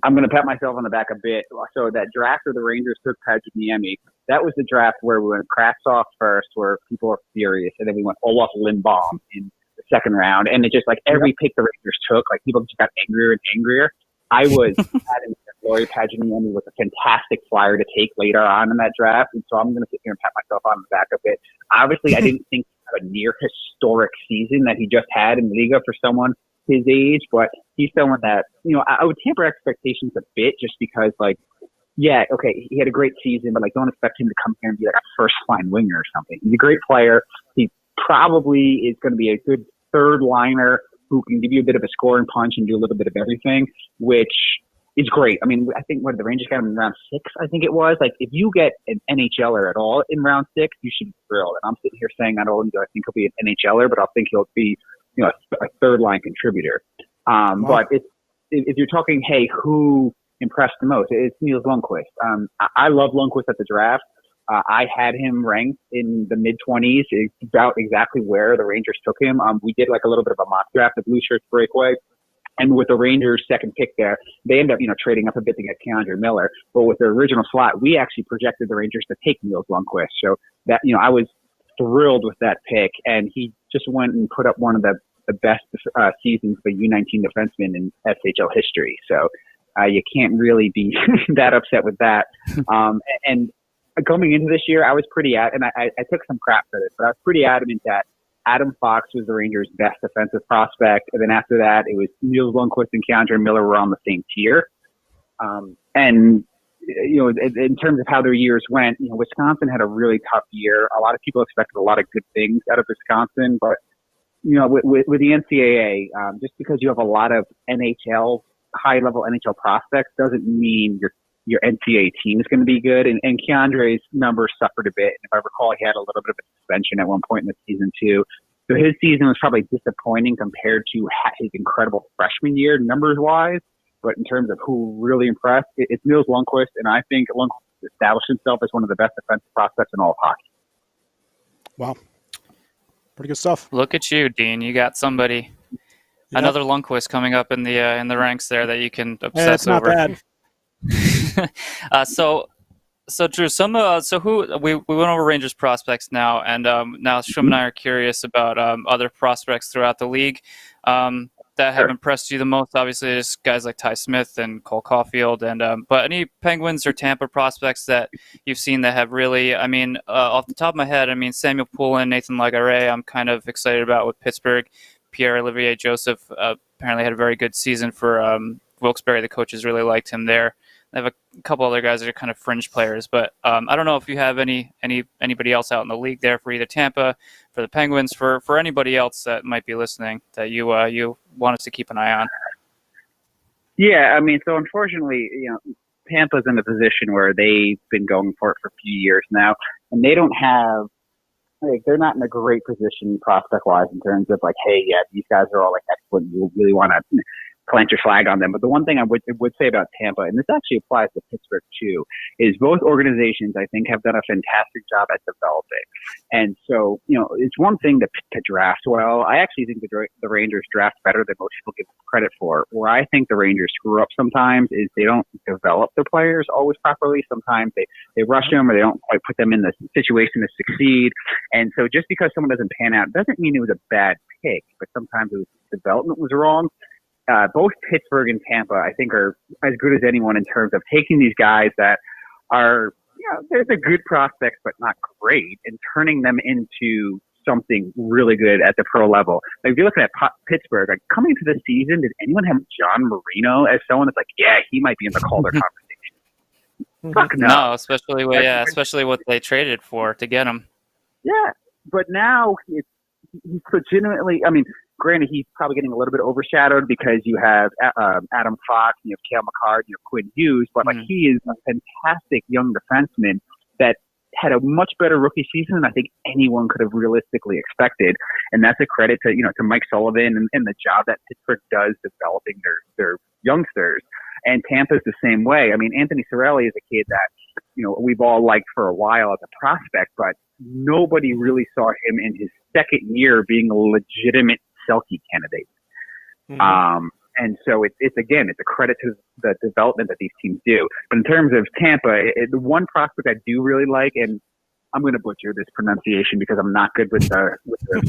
I'm going to pat myself on the back a bit. So that draft where the Rangers took Paginiemi, that was the draft where we went Kravtsov first, where people are furious, and then we went Olof Lindbaum in the 2nd round, and it just every pick the Rangers took, people just got angrier and angrier. I was adamant that Laurie Paginiemi was a fantastic flyer to take later on in that draft, and so I'm going to sit here and pat myself on the back a bit. Obviously, I didn't think he had a near historic season that he just had in Liga for someone his age, but he's someone that, I would temper expectations a bit just because, he had a great season, but don't expect him to come here and be a first-line winger or something. He's a great player. He probably is going to be a good 3rd liner who can give you a bit of a scoring punch and do a little bit of everything, which is great. I mean, I think the Rangers got him in round 6, I think it was. If you get an NHLer at all in round 6, you should be thrilled. And I'm sitting here saying not only do I think he'll be an NHLer, but I think he'll be, a 3rd-line contributor. But if you're talking, hey, who impressed the most, it's Nils Lundqvist. I love Lundqvist at the draft. I had him ranked in the mid-20s. It's about exactly where the Rangers took him. We did a little bit of a mock draft, the Blueshirts Breakaway. And with the Rangers' 2nd pick there, they ended up, trading up a bit to get Keandre Miller. But with the original slot, we actually projected the Rangers to take Nils Lundqvist. So that, I was thrilled with that pick. And he just went and put up one of the best seasons for U19 defensemen in SHL history. So you can't really be that upset with that. And coming into this year, I was pretty and I took some crap for this, but I was pretty adamant that Adam Fox was the Rangers' best defensive prospect. And then after that, it was Nils Lundqvist and Keandre Miller were on the same tier. And, in terms of how their years went, Wisconsin had a really tough year. A lot of people expected a lot of good things out of Wisconsin, but, with the NCAA, just because you have a lot of high-level NHL prospects doesn't mean your NCAA team is going to be good. And Keandre's numbers suffered a bit. If I recall, he had a little bit of a suspension at one point in the season too. So his season was probably disappointing compared to his incredible freshman year numbers-wise. But in terms of who really impressed, it's Nils Lundqvist. And I think Lundqvist established himself as one of the best defensive prospects in all of hockey. Wow. Pretty good stuff. Look at you, Dean. You got somebody Another Lundqvist coming up in the ranks there that you can obsess over. It's not bad. So Drew, we went over Rangers prospects now, and now Schwim and I are curious about other prospects throughout the league that have impressed you the most. Obviously, there's guys like Ty Smith and Cole Caulfield, and but any Penguins or Tampa prospects that you've seen that have really, off the top of my head, Samuel Poulin, Nathan Legare, I'm kind of excited about with Pittsburgh. Pierre-Olivier Joseph apparently had a very good season for Wilkes-Barre. The coaches really liked him there. They have a couple other guys that are kind of fringe players, but I don't know if you have anybody else out in the league there for either Tampa, for the Penguins, for anybody else that might be listening that you want us to keep an eye on. Yeah, so unfortunately, Tampa's in a position where they've been going for it for a few years now, and they don't have, they're not in a great position prospect-wise in terms of hey, yeah, these guys are all excellent. You really want to plant your flag on them. But the one thing I would say about Tampa, and this actually applies to Pittsburgh too, is both organizations, I think, have done a fantastic job at developing. And so, it's one thing to draft well. I actually think the Rangers draft better than most people give credit for. Where I think the Rangers screw up sometimes is they don't develop their players always properly. Sometimes they rush them, or they don't quite put them in the situation to succeed. And so just because someone doesn't pan out doesn't mean it was a bad pick, but sometimes development was wrong. Both Pittsburgh and Tampa, I think, are as good as anyone in terms of taking these guys that are, they're good prospects, but not great, and turning them into something really good at the pro level. If you're looking at Pittsburgh, coming into the season, did anyone have John Marino as someone that's yeah, he might be in the Calder conversation? Fuck no. No, especially what they traded for to get him. Yeah, but now he's legitimately, granted, he's probably getting a little bit overshadowed because you have Adam Fox, you have Cale McCarr, you have Quinn Hughes, but he is a fantastic young defenseman that had a much better rookie season than I think anyone could have realistically expected, and that's a credit to to Mike Sullivan and the job that Pittsburgh does developing their youngsters. And Tampa's the same way. Anthony Cirelli is a kid that we've all liked for a while as a prospect, but nobody really saw him in his second year being a legitimate Selke candidate. And so it's a credit to the development that these teams do. But in terms of Tampa, the one prospect I do really like, and I'm going to butcher this pronunciation because I'm not good with the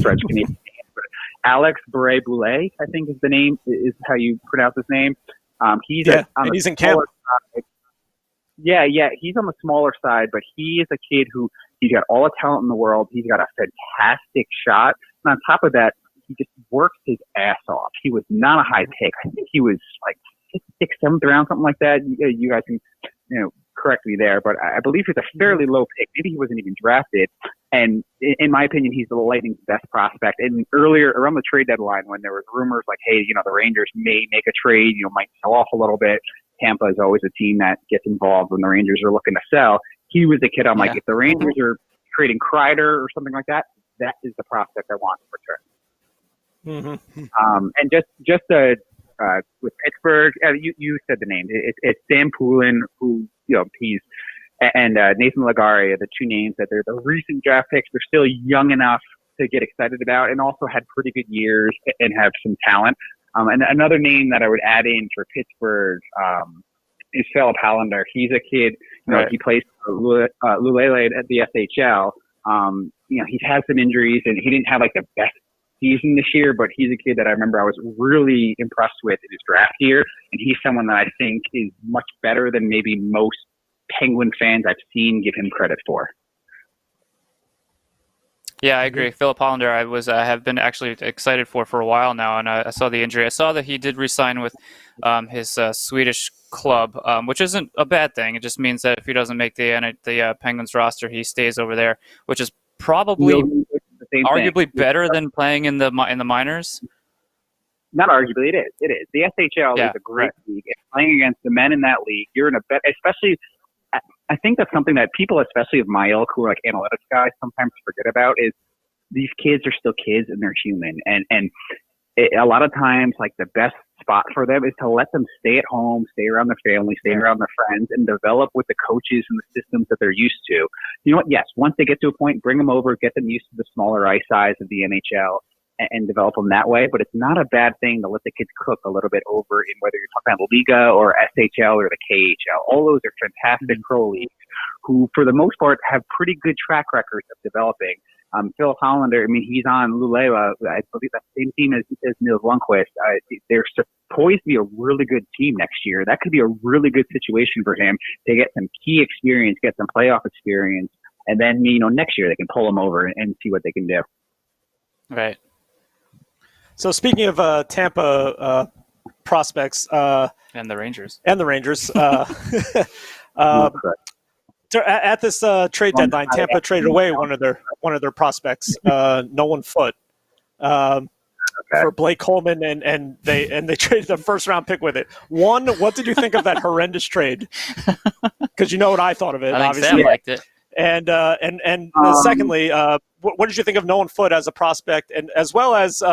French Canadian name, but Alex Bray-Boulet, I think is the name, is how you pronounce his name. He's in camp. Yeah, he's on the smaller side, but he is a kid who he's got all the talent in the world. He's got a fantastic shot. And on top of that, he just worked his ass off. He was not a high pick. I think he was sixth, seventh round, something like that. You guys can, correct me there, but I believe he's a fairly low pick. Maybe he wasn't even drafted. And in my opinion, he's the Lightning's best prospect. And earlier, around the trade deadline, when there was rumors hey, the Rangers may make a trade, might sell off a little bit. Tampa is always a team that gets involved when the Rangers are looking to sell. He was the kid I'm if the Rangers are trading Kreider or something like that, that is the prospect I want in return. And just with Pittsburgh, you said the name. It's Sam Poulin, who he's, and Nathan Legare are the two names that they're the recent draft picks. They're still young enough to get excited about, and also had pretty good years and have some talent. And another name that I would add in for Pittsburgh is Philip Hallander. He's a kid. He plays for Lulele at the SHL. He's had some injuries, and he didn't have the best season this year, but he's a kid that I remember I was really impressed with in his draft year, and he's someone that I think is much better than maybe most Penguin fans I've seen give him credit for. Yeah, I agree. Philip Hollander, I have been actually excited for a while now, and I saw the injury. I saw that he did re-sign with his Swedish club, which isn't a bad thing. It just means that if he doesn't make the Penguins roster, he stays over there, which is probably arguably better than playing in the minors. Not arguably, it is. It is. The SHL is a great league. And playing against the men in that league, you're in a bet. Especially, I think that's something that people, especially of my ilk, who are analytics guys, sometimes forget about. Is these kids are still kids and they're human, and a lot of times, the best spot for them is to let them stay at home, stay around their family, stay around their friends, and develop with the coaches and the systems that they're used to. You know what? Yes, once they get to a point, bring them over, get them used to the smaller ice size of the NHL. and develop them that way. But it's not a bad thing to let the kids cook a little bit over in whether you're talking about Liga or SHL or the KHL. All those are fantastic pro leagues who, for the most part, have pretty good track records of developing. Phil Hollander, I mean, he's on Luleva. I believe that's the same team as Nils Lundqvist. They're poised to be a really good team next year. That could be a really good situation for him to get some key experience, get some playoff experience, and then, next year they can pull him over and see what they can do. Right. So speaking of Tampa prospects and the Rangers. At this trade deadline, Tampa traded away one of their prospects, Nolan Foote, for Blake Coleman, and they traded a first-round pick with it. One, what did you think of that horrendous trade? Because you know what I thought of it. I think obviously. Sam liked it. And secondly, what did you think of Nolan Foote as a prospect, and as well as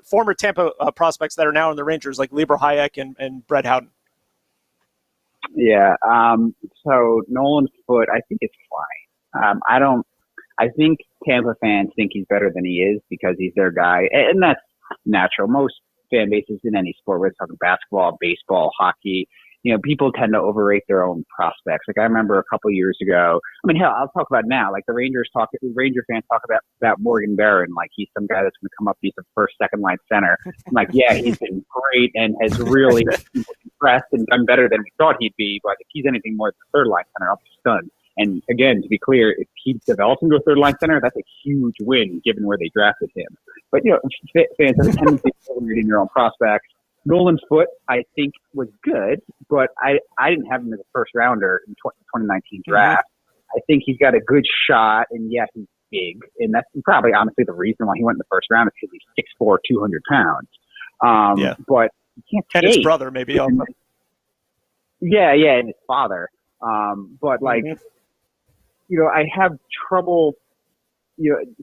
former Tampa prospects that are now in the Rangers, like Libor Hayek and Brett Howden? Yeah. So Nolan Foote, I think it's fine. I think Tampa fans think he's better than he is because he's their guy. And that's natural. Most fan bases in any sport, whether it's talking basketball, baseball, hockey, people tend to overrate their own prospects. Like I remember a couple of years ago, hell, I'll talk about now, like the Ranger fans talk about Morgan Barron, like he's some guy that's going to come up, he's a first, second line center. I'm like, yeah, he's been great and has really impressed and done better than we thought he'd be. But if he's anything more than a third line center, I'll be stunned. And again, to be clear, if he develops into a third line center, that's a huge win given where they drafted him. But, fans have a tendency to overrating their own prospects. Nolan Foote, I think, was good, but I didn't have him as a first rounder in 2019 draft. I think he's got a good shot, and yes, he's big, and that's probably honestly the reason why he went in the first round is because he's 6'4", 200 pounds. But he can't skate. And his brother, maybe also. Yeah, and his father. But I have trouble.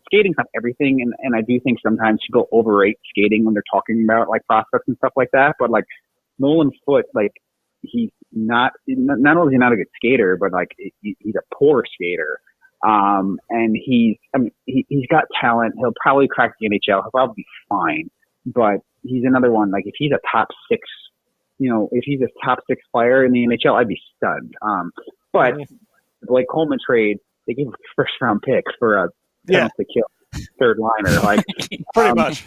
Skating's not everything, and I do think sometimes people overrate skating when they're talking about like prospects and stuff like that. But like Nolan Foote, like he's not only is he not a good skater, but like he's a poor skater. And he's got talent. He'll probably crack the NHL. He'll probably be fine. But he's another one. Like if he's a top six, if he's a top six player in the NHL, I'd be stunned. But the Blake Coleman trade, they gave a first round pick for a penalty kill third liner, like pretty much.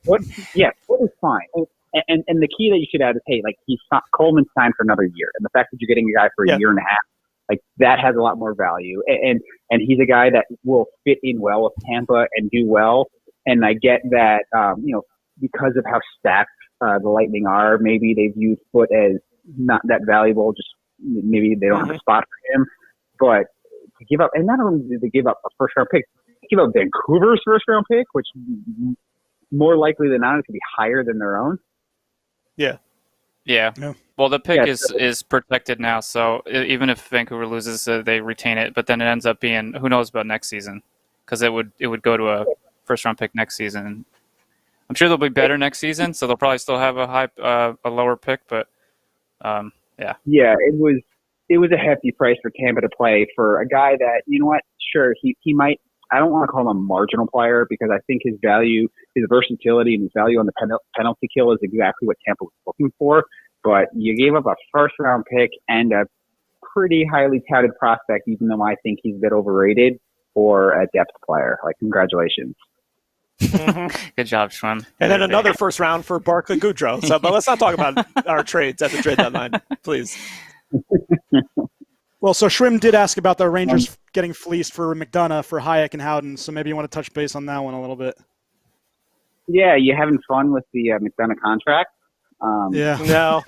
Foote is fine. And the key that you should add is, hey, like Coleman signed for another year, and the fact that you're getting a guy for a year and a half, like that has a lot more value. And he's a guy that will fit in well with Tampa and do well. And I get that, because of how stacked the Lightning are, maybe they view Foote as not that valuable. Just maybe they don't have a spot for him, but. To give up, and not only did they give up a first-round pick, they give up Vancouver's first-round pick, which more likely than not it could be higher than their own. Yeah. Well, the pick is protected now, so even if Vancouver loses, they retain it. But then it ends up being who knows about next season, because it would go to a first-round pick next season. I'm sure they'll be better next season, so they'll probably still have a lower pick. But yeah, it was a hefty price for Tampa to play for a guy that, sure, he might, I don't want to call him a marginal player because I think his value, his versatility and his value on the penalty kill is exactly what Tampa was looking for. But you gave up a first round pick and a pretty highly touted prospect, even though I think he's a bit overrated, for a depth player. Like, congratulations. Good job, Schwim. And then another first round for Barclay Goodrow. So, but let's not talk about our trades at the trade deadline, please. Well, so Schwim did ask about the Rangers getting fleeced for McDonough, for Hayek and Howden, so maybe you want to touch base on that one a little bit. Yeah, you having fun with the McDonough contract? No.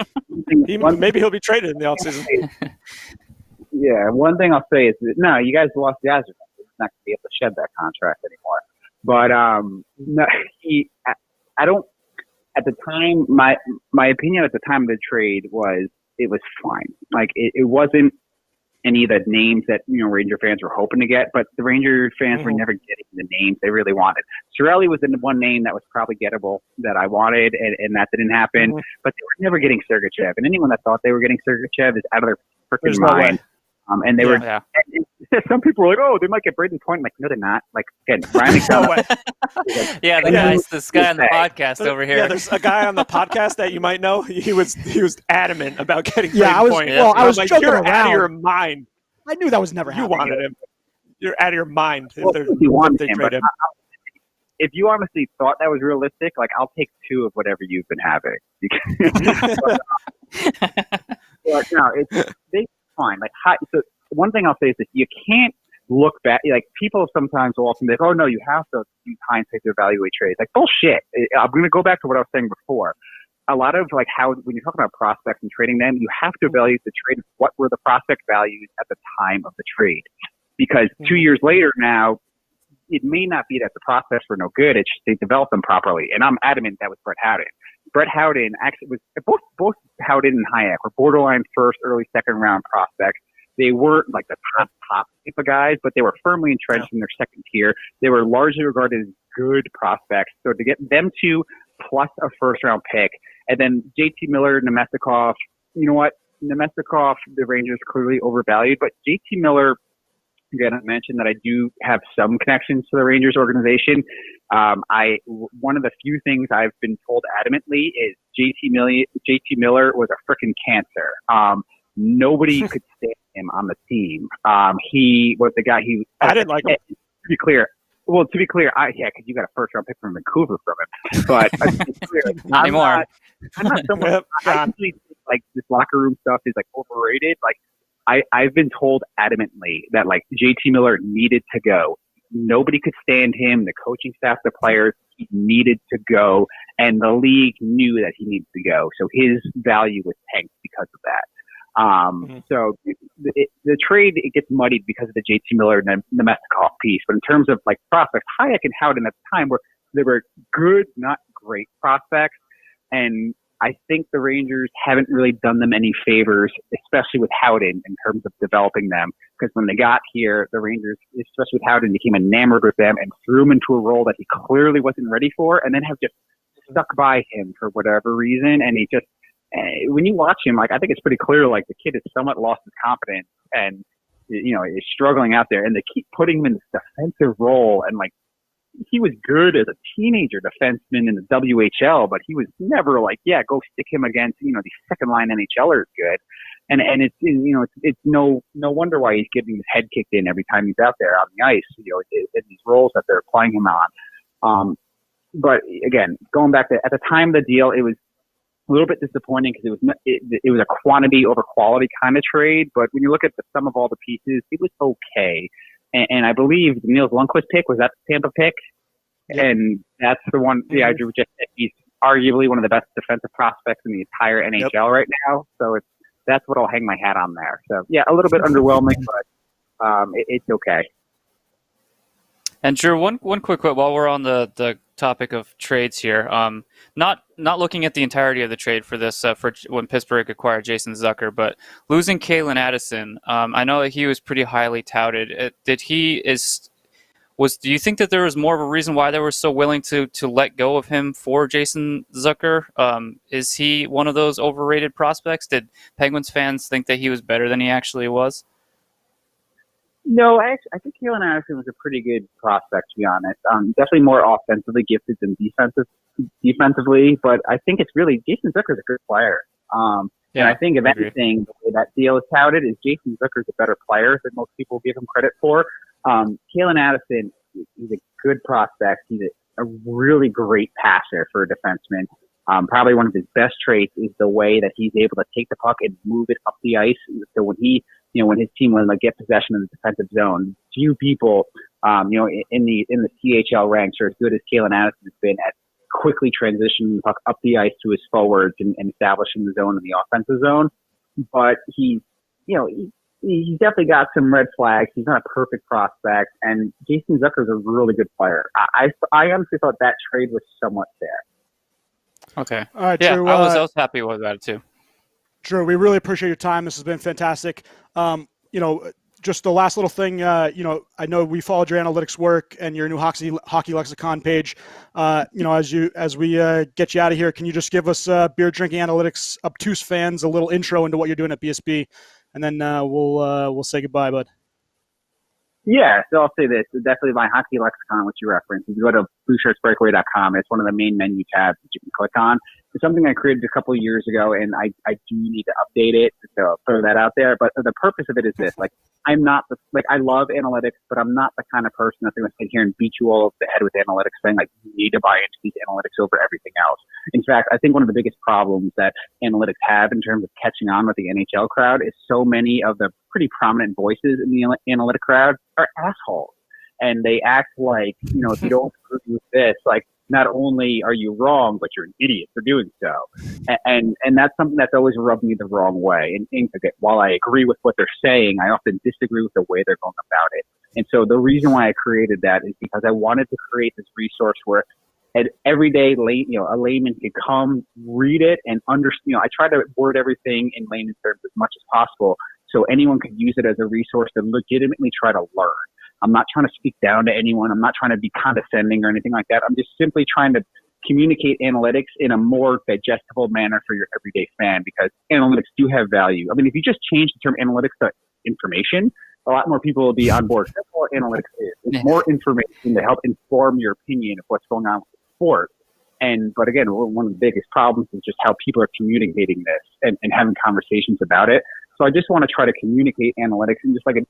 Maybe he'll be traded in the offseason. Yeah, one thing I'll say is that, no, you guys lost the Azure. He's not going to be able to shed that contract anymore. But no, I don't. At the time, my opinion at the time of the trade was it was fine. Like it wasn't any of the names that Ranger fans were hoping to get, but the Ranger fans were never getting the names they really wanted. Cirelli was the one name that was probably gettable that I wanted, and that didn't happen. But they were never getting Sergachev, and anyone that thought they were getting Sergachev is out of their freaking mind. And they were. And some people were like, "Oh, they might get Braden Point." I'm like, no, they're not. Like, again, Ryan McDonough. This guy on the podcast over here. Yeah, there's a guy on the podcast that you might know. He was adamant about getting Braden Point. I was like, joking you're around. out of your mind. I knew that was never You happening. wanted him. You're out of your mind. Well, if you wanted him, but if you honestly thought that was realistic, like, I'll take 2 of whatever you've been having. But no, it's fine. Like, so one thing I'll say is that you can't look back. Like, people sometimes will often think, "Oh no, you have to use hindsight to evaluate trades." Like, bullshit. I'm going to go back to what I was saying before. A lot of like how when you're talking about prospects and trading them, you have to evaluate the trade. What were the prospect values at the time of the trade? Because 2 years later now, it may not be that the prospects were no good. It's just they developed them properly. And I'm adamant that was Brett Howden. Brett Howden actually was both Howden and Hayek were borderline first, early second round prospects. They weren't like the top type of guys, but they were firmly entrenched in their second tier. They were largely regarded as good prospects. So to get them 2 plus a first round pick, and then JT Miller, Nemestikov, you know what? Nemestikov, the Rangers clearly overvalued, but JT Miller, again, I mentioned that I do have some connections to the Rangers organization. One of the few things I've been told adamantly is JT Miller was a freaking cancer. Nobody could stand him on the team. He was the guy I didn't like him. To be clear, because you got a first round pick from Vancouver from him. But to be clear, not anymore. I'm not someone. I actually think, like, this locker room stuff is like overrated. Like, I've been told adamantly that, like, JT Miller needed to go. Nobody could stand him. The coaching staff, the players, he needed to go, and the league knew that he needed to go. So his value was tanked because of that. So the trade, it gets muddied because of the JT Miller and the Nemestikov piece. But in terms of like prospects, Hayek and Howden at the time they were good, not great prospects. And I think the Rangers haven't really done them any favors, especially with Howden in terms of developing them. Because when they got here, the Rangers, especially with Howden, became enamored with them and threw him into a role that he clearly wasn't ready for, and then have just stuck by him for whatever reason. And he just, when you watch him, like, I think it's pretty clear, like, the kid has somewhat lost his confidence and, you know, is struggling out there. And they keep putting him in this defensive role. And, like, he was good as a teenager defenseman in the WHL, but he was never like, yeah, go stick him against, you know, the second line NHLers good. And it's, you know, it's no wonder why he's getting his head kicked in every time he's out there on the ice, you know, in these roles that they're playing him on. But again, going back to at the time of the deal, it was a little bit disappointing because it was a quantity over quality kind of trade. But when you look at the sum of all the pieces, it was okay. And I believe the Niels Lundqvist pick was that the Tampa pick, and that's the one. Yeah, Drew just said he's arguably one of the best defensive prospects in the entire NHL right now. So that's what I'll hang my hat on there. So yeah, a little bit underwhelming, but it's okay. And Drew, one quick while we're on the topic of trades here, not looking at the entirety of the trade for this for when Pittsburgh acquired Jason Zucker, but losing Kalen Addison, I know that he was pretty highly touted. Do you think that there was more of a reason why they were so willing to let go of him for Jason Zucker? Is he one of those overrated prospects? Did Penguins fans think that he was better than he actually was? No, I think Kalen Addison was a pretty good prospect, to be honest. Definitely more offensively gifted than defensively, but I think it's really Jason Zucker's a good player. And I think if anything, the way that deal is touted is Jason Zucker's a better player than most people give him credit for. Kalen Addison, he's a good prospect. He's a really great passer for a defenseman. Probably one of his best traits is the way that he's able to take the puck and move it up the ice. So when his team will get possession in the defensive zone, few people, in the CHL ranks are as good as Kalen Addison has been at quickly transitioning the puck up the ice to his forwards and establishing the zone in the offensive zone. But he's definitely got some red flags. He's not a perfect prospect, and Jason Zucker is a really good player. I honestly thought that trade was somewhat fair. Okay. All right, yeah, Drew, I was happy with that too. Drew, we really appreciate your time. This has been fantastic. Just the last little thing, I know we followed your analytics work and your new hockey lexicon page. As we get you out of here, can you just give us beer drinking analytics obtuse fans a little intro into what you're doing at BSB and then we'll say goodbye, bud. Yeah, so I'll say this. Definitely my hockey lexicon, which you referenced. If you go to blueshirtsbreakaway.com, it's one of the main menu tabs that you can click on. It's something I created a couple of years ago, and I do need to update it, so I'll throw that out there. But the purpose of it is this. I'm not I love analytics, but I'm not the kind of person that's going to sit here and beat you all over the head with analytics, saying you need to buy into these analytics over everything else. In fact, I think one of the biggest problems that analytics have in terms of catching on with the NHL crowd is so many of the pretty prominent voices in the analytic crowd are assholes. And they act like, if you don't agree with this, not only are you wrong, but you're an idiot for doing so. And that's something that's always rubbed me the wrong way. And while I agree with what they're saying, I often disagree with the way they're going about it. And so the reason why I created that is because I wanted to create this resource where an everyday a layman could come, read it, and understand. I try to word everything in layman's terms as much as possible, so anyone could use it as a resource to legitimately try to learn. I'm not trying to speak down to anyone. I'm not trying to be condescending or anything like that. I'm just simply trying to communicate analytics in a more digestible manner for your everyday fan, because analytics do have value. I mean, if you just change the term analytics to information, a lot more people will be on board. That's what analytics is. It's more information to help inform your opinion of what's going on with the sport. But again, one of the biggest problems is just how people are communicating this and having conversations about it. So I just want to try to communicate analytics in just an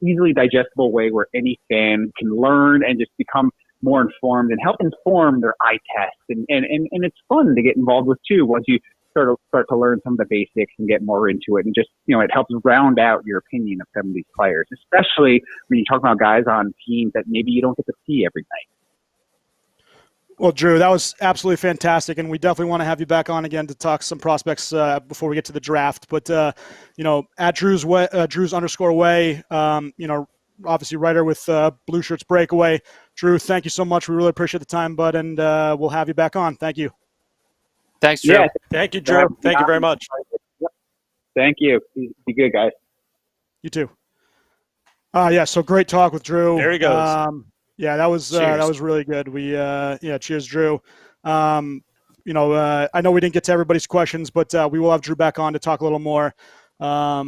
easily digestible way where any fan can learn and just become more informed and help inform their eye test. And it's fun to get involved with too, once you start to learn some of the basics and get more into it. And just, it helps round out your opinion of some of these players, especially when you talk about guys on teams that maybe you don't get to see every night. Well, Drew, that was absolutely fantastic, and we definitely want to have you back on again to talk some prospects before we get to the draft. But at Drew's _way, obviously writer with Blue Shirts Breakaway. Drew, thank you so much. We really appreciate the time, bud, and we'll have you back on. Thank you. Thanks, Drew. Yeah, thank you, Drew. Thank you very much. Thank you. Be good, guys. You too. So great talk with Drew. There he goes. Yeah, that was really good. We cheers, Drew. I know we didn't get to everybody's questions, but we will have Drew back on to talk a little more. All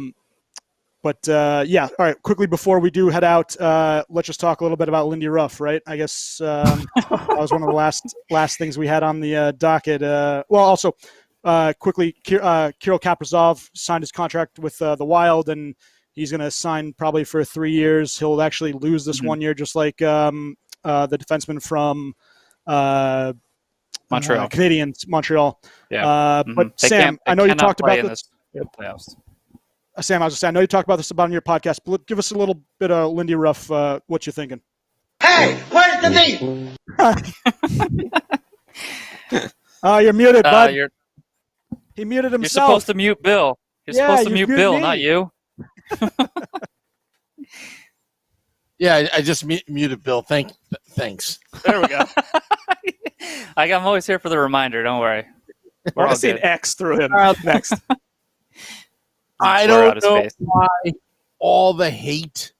right. Quickly before we do head out, let's just talk a little bit about Lindy Ruff, right? I guess that was one of the last things we had on the docket. Quickly, Kirill Kaprizov signed his contract with the Wild, and he's going to sign probably for 3 years. He'll actually lose this 1 year, just like the defenseman from Montreal. Canadiens, Montreal. Yeah. But Sam, I know you talked about this. Playoffs. Sam, I was just saying, I know you talked about this on your podcast, but give us a little bit of Lindy Ruff, what you're thinking. Hey, where's the beef? You're muted, bud. He muted himself. You're supposed to mute Bill. You're supposed to mute Bill, not you. Yeah, I just muted Bill. Thanks. There we go. I'm always here for the reminder. Don't worry. We're going to see an X through him next. I don't know why all the hate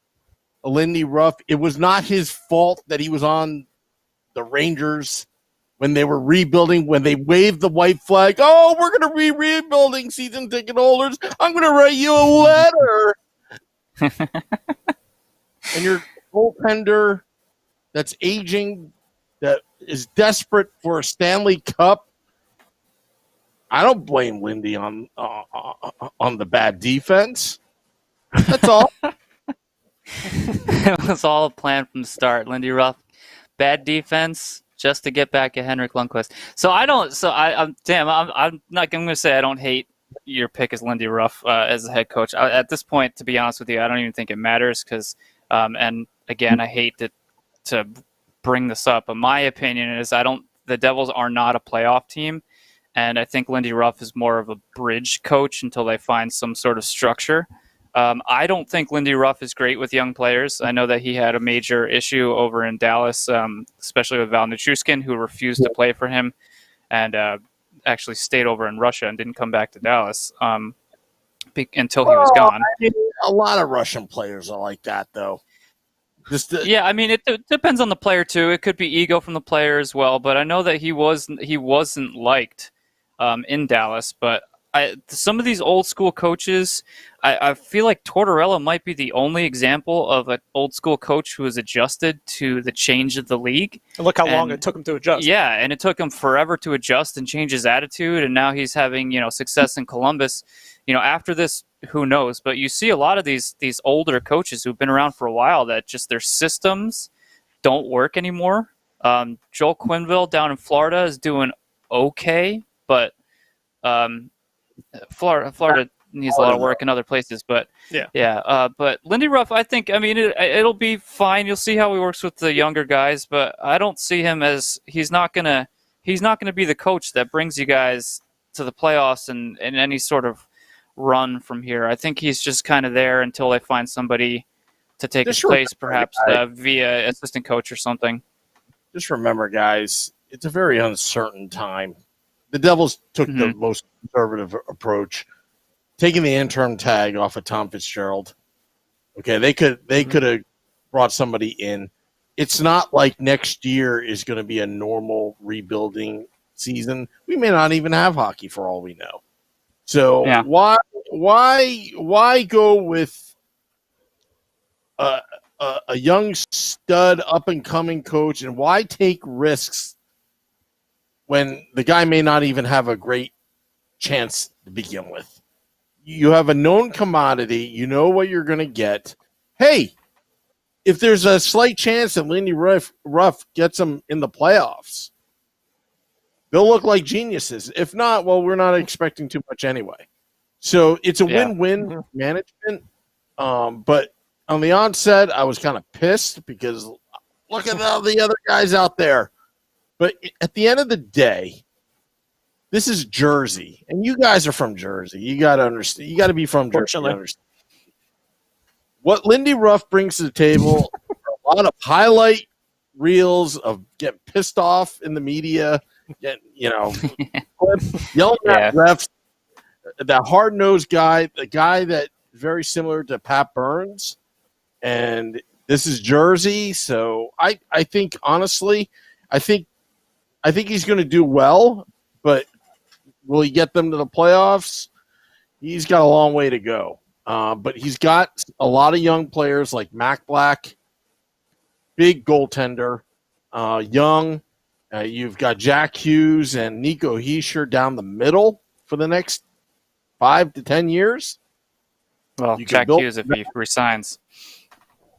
of Lindy Ruff. It was not his fault that he was on the Rangers when they were rebuilding, when they waved the white flag. Oh, we're going to be rebuilding, season ticket holders. I'm going to write you a letter. And your goaltender that's aging, that is desperate for a Stanley Cup. I don't blame Lindy on the bad defense. That's all. It was all a plan from the start. Lindy Ruff, bad defense, just to get back at Henrik Lundqvist. I'm not going to say I don't hate your pick as Lindy Ruff as a head coach. At this point, to be honest with you, I don't even think it matters because, and again, I hate to bring this up, but my opinion is the Devils are not a playoff team. And I think Lindy Ruff is more of a bridge coach until they find some sort of structure. I don't think Lindy Ruff is great with young players. I know that he had a major issue over in Dallas, especially with Val Nichushkin, who refused to play for him and actually stayed over in Russia and didn't come back to Dallas until he was gone. A lot of Russian players are like that, though. It depends on the player, too. It could be ego from the player as well, but I know that he wasn't liked in Dallas, but some of these old school coaches, I feel like Tortorella might be the only example of an old school coach who has adjusted to the change of the league. And look how long it took him to adjust. Yeah, and it took him forever to adjust and change his attitude, and now he's having success in Columbus. After this, who knows? But you see a lot of these older coaches who've been around for a while that just their systems don't work anymore. Joel Quenneville down in Florida is doing okay, but Florida needs a lot of work in other places. But but Lindy Ruff, I think, it'll be fine. You'll see how he works with the younger guys, but I don't see him as he's not gonna be the coach that brings you guys to the playoffs and any sort of run from here. I think he's just kind of there until they find somebody to take his place, perhaps via assistant coach or something. Just remember, guys, it's a very uncertain time. The Devils took the most conservative approach, taking the interim tag off of Tom Fitzgerald. Okay, they could have brought somebody in. It's not like next year is going to be a normal rebuilding season. We may not even have hockey for all we know. So why go with a young stud up and coming coach, and why take risks when the guy may not even have a great chance to begin with? You have a known commodity. You know what you're going to get. Hey, if there's a slight chance that Lindy Ruff gets them in the playoffs, they'll look like geniuses. If not, well, we're not expecting too much anyway. So it's a win-win management. But on the onset, I was kind of pissed because look at all the other guys out there. But at the end of the day, this is Jersey, and you guys are from Jersey. You got to understand. You got to be from Jersey to understand. What Lindy Ruff brings to the table are a lot of highlight reels of getting pissed off in the media, yelling at refs. That hard-nosed guy, the guy that is very similar to Pat Burns, and this is Jersey. So I think honestly, I think he's going to do well, but will he get them to the playoffs? He's got a long way to go. But he's got a lot of young players like Mac Black, big goaltender, young. You've got Jack Hughes and Nico Hischier down the middle for the next 5 to 10 years. Well, Jack Hughes if he resigns.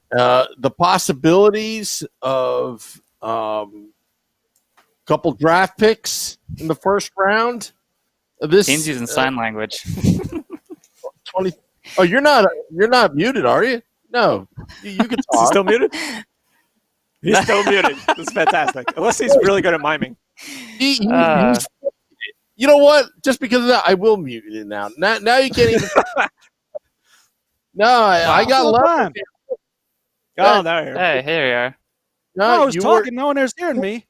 The possibilities of couple draft picks in the first round. He's using sign language. 20. Oh, you're not muted, are you? No, you can talk. Is he still muted? He's still muted. That's fantastic. Unless he's really good at miming. You know what? Just because of that, I will mute it now. Now you can't even. No, I got love. Oh, now you're. Hey, here you are. No, I was talking. No one was hearing me.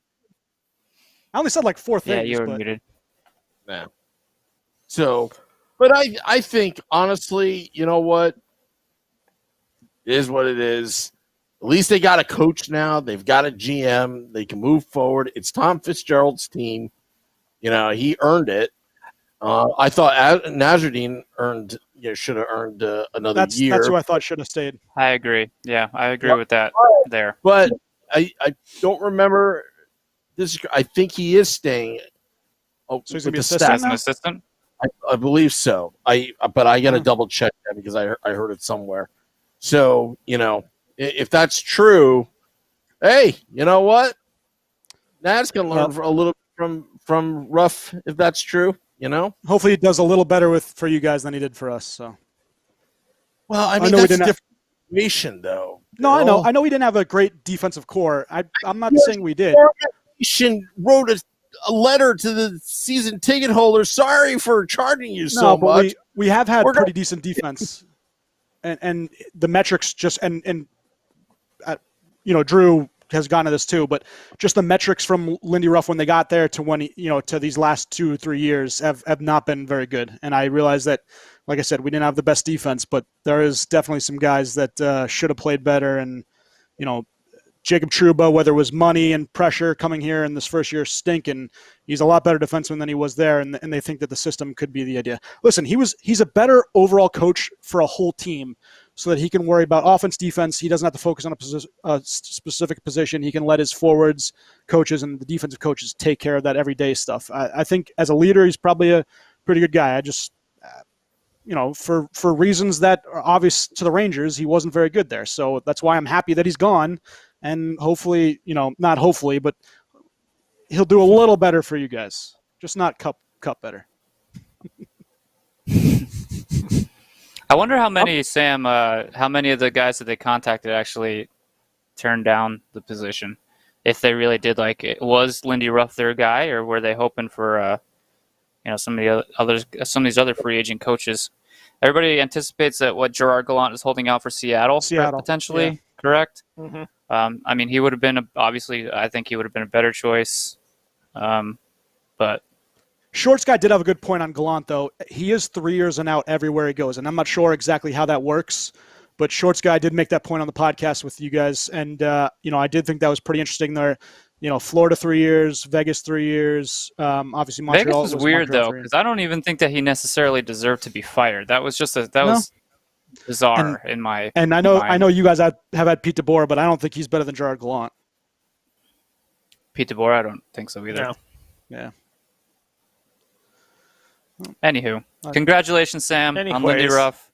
I only said like 4 things. Yeah, you were muted. No. So, but I think, honestly, you know what? It is what it is. At least they got a coach now. They've got a GM. They can move forward. It's Tom Fitzgerald's team. He earned it. I thought Nazardine should have earned another year. That's who I thought should have stayed. I agree. Yeah, I agree with that there. But I don't remember this. I think he is staying. Oh, so he's going to be assistant now? An assistant? I believe so. But I got to double check that because I heard it somewhere. So, if that's true, hey, you know what? Nat's going to learn a little from Ruff if that's true, Hopefully he does a little better for you guys than he did for us. So. Well, I mean, that's a different situation, though. No, I know. I know we didn't have a great defensive core. I'm not saying we did. Wrote a letter to the season ticket holders. Sorry for charging you so much. We have had pretty decent defense, and the metrics just and Drew has gone to this too, but just the metrics from Lindy Ruff when they got there to when to these last 2-3 years have not been very good. And I realize that, like I said, we didn't have the best defense, but there is definitely some guys that should have played better. And Jacob Trouba, whether it was money and pressure coming here in this first year stinking, he's a lot better defenseman than he was there, and they think that the system could be the idea. Listen, he's a better overall coach for a whole team so that he can worry about offense, defense. He doesn't have to focus on a specific position. He can let his forwards, coaches, and the defensive coaches take care of that everyday stuff. I think as a leader, he's probably a pretty good guy. I just, for reasons that are obvious to the Rangers, he wasn't very good there. So that's why I'm happy that he's gone. And hopefully, not hopefully, but he'll do a little better for you guys. Just not cup better. I wonder how many, Sam, how many of the guys that they contacted actually turned down the position. If they really did like it. Was Lindy Ruff their guy, or were they hoping for some of these other free agent coaches? Everybody anticipates that Gerard Gallant is holding out for Seattle potentially, yeah. Correct? Mm-hmm. I mean, he would have been I think he would have been a better choice. But Shorts guy did have a good point on Gallant, though. He is 3 years and out everywhere he goes, and I'm not sure exactly how that works. But Shorts guy did make that point on the podcast with you guys, and I did think that was pretty interesting there. Florida 3 years, Vegas 3 years. Obviously, Montreal Vegas was weird though, because I don't even think that he necessarily deserved to be fired. That was just was bizarre in my. And I know you guys have had Pete DeBoer, but I don't think he's better than Gerard Gallant. Pete DeBoer, I don't think so either. No. Yeah. Anywho, congratulations, Sam, on Lindy Ruff,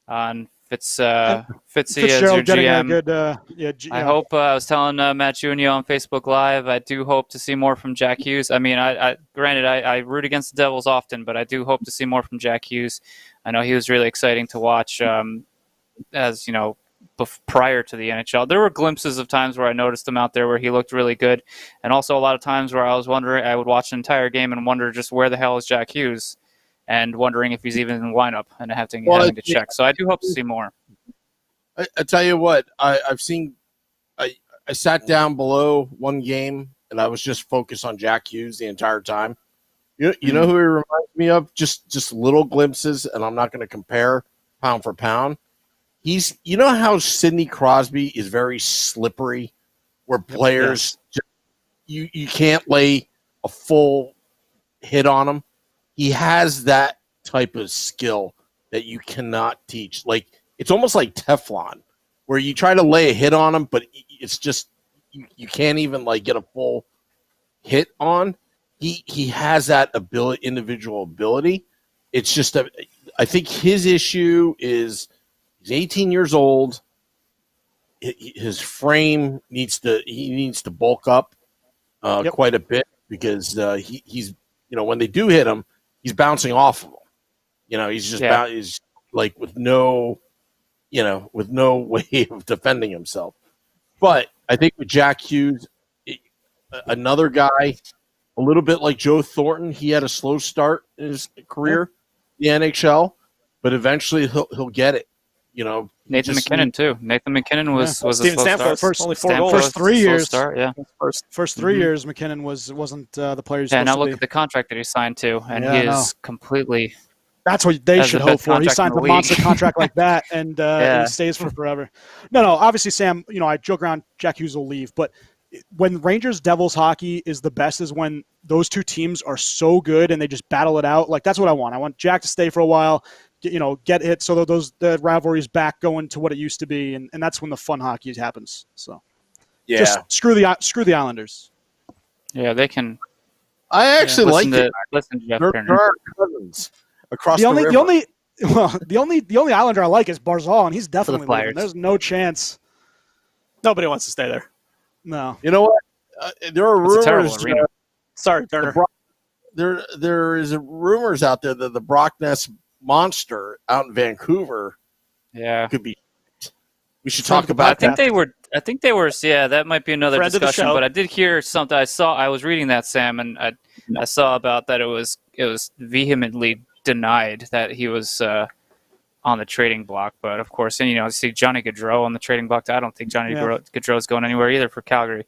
on Fitzy as your GM. I hope I was telling Matt Junior on Facebook Live. I do hope to see more from Jack Hughes. I mean, granted, I root against the Devils often, but I do hope to see more from Jack Hughes. I know he was really exciting to watch, as prior to the NHL. There were glimpses of times where I noticed him out there where he looked really good, and also a lot of times where I was wondering, I would watch an entire game and wonder just where the hell is Jack Hughes, and wondering if he's even in the lineup and having to check. So I do hope to see more. I tell you what, I've seen. I sat down below one game and I was just focused on Jack Hughes the entire time. You know who he reminds me of? Just little glimpses, and I'm not going to compare pound for pound. You know how Sidney Crosby is very slippery, where players you can't lay a full hit on him. He has that type of skill that you cannot teach. Like, it's almost like Teflon, where you try to lay a hit on him, but it's just you can't even get a full hit on. He has that individual ability. It's just I think his issue is he's 18 years old. His frame needs to bulk up quite a bit, because he's when they do hit him, he's bouncing off of them. He's just he's with no way of defending himself. But I think with Jack Hughes, another guy, a little bit like Joe Thornton, he had a slow start in his career, the NHL, but eventually he'll get it. Nathan McKinnon too. Nathan McKinnon was a Steven slow Stamkos, start. only 4 goals. First 3 years. Start, yeah. First 3 years, McKinnon wasn't the player he's supposed to be. Now look at the contract that he signed to, and he is completely. That's what they should hope for. He signs a monster contract like that, and he stays for forever. No. Obviously, Sam. I joke around. Jack Hughes will leave, but when Rangers Devils hockey is the best is when those two teams are so good and they just battle it out. That's what I want. I want Jack to stay for a while. Get hit so that the rivalry's back going to what it used to be, and that's when the fun hockey happens. So, just screw the Islanders. Yeah, they can. I actually like it. Listen to Jeff There Turner. are cousins across the river. The only Islander I like is Barzal, and he's definitely leaving. Flyers. There's no chance. Nobody wants to stay there. No. You know what? There are It's a terrible rumors. arena. Sorry, Turner. There is rumors out there that the Brockness Monster out in Vancouver could be. We should talk about I think they were. Yeah, that might be another Friend of the discussion. show. But I did hear something. I was reading that, Sam, and I saw about that. It was vehemently denied that he was on the trading block. But of course, and you see Johnny Gaudreau on the trading block. I don't think Johnny Gaudreau is going anywhere either for Calgary.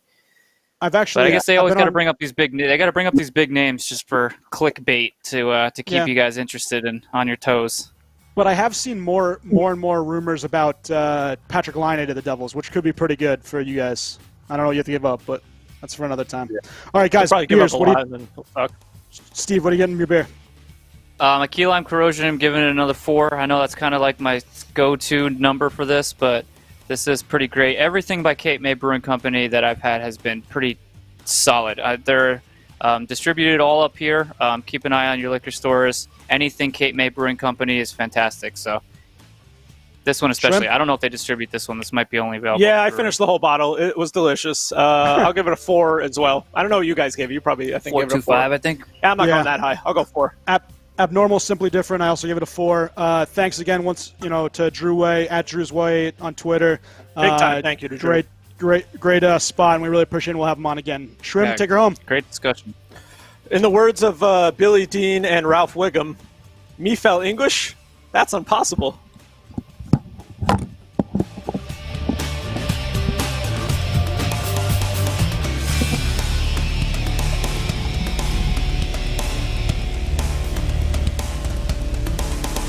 But I guess they always got to bring up these big. They got to bring up these big names just for clickbait to keep you guys interested and on your toes. But I have seen more and more rumors about Patrick Laine to the Devils, which could be pretty good for you guys. I don't know what you have to give up, but that's for another time. Yeah. All right, guys. Probably Beers, give up a lot and then he'll suck. Steve, what are you getting in your beer? A key lime corrosion, I'm giving it another 4. I know that's kind of like my go-to number for this, but this is pretty great. Everything by Cape May Brewing Company that I've had has been pretty solid. They're distributed all up here. Keep an eye on your liquor stores. Anything Cape May Brewing Company is fantastic. So this one especially. Schwim? I don't know if they distribute this one. This might be only available. Yeah, I finished the whole bottle. It was delicious. I'll give it a 4 as well. I don't know what you guys gave. You probably, I think, gave it a 4. 4.25, I think. Yeah, I'm not going that high. I'll go 4. Abnormal, Simply Different. I also give it a 4. Thanks again to Drew Way at Drew's Way on Twitter. Big time. Thank you to Drew. Great spot, and we really appreciate it. We'll have him on again. Schwim, take her home. Great discussion. In the words of Billy Dean and Ralph Wiggum, me fell English? That's impossible.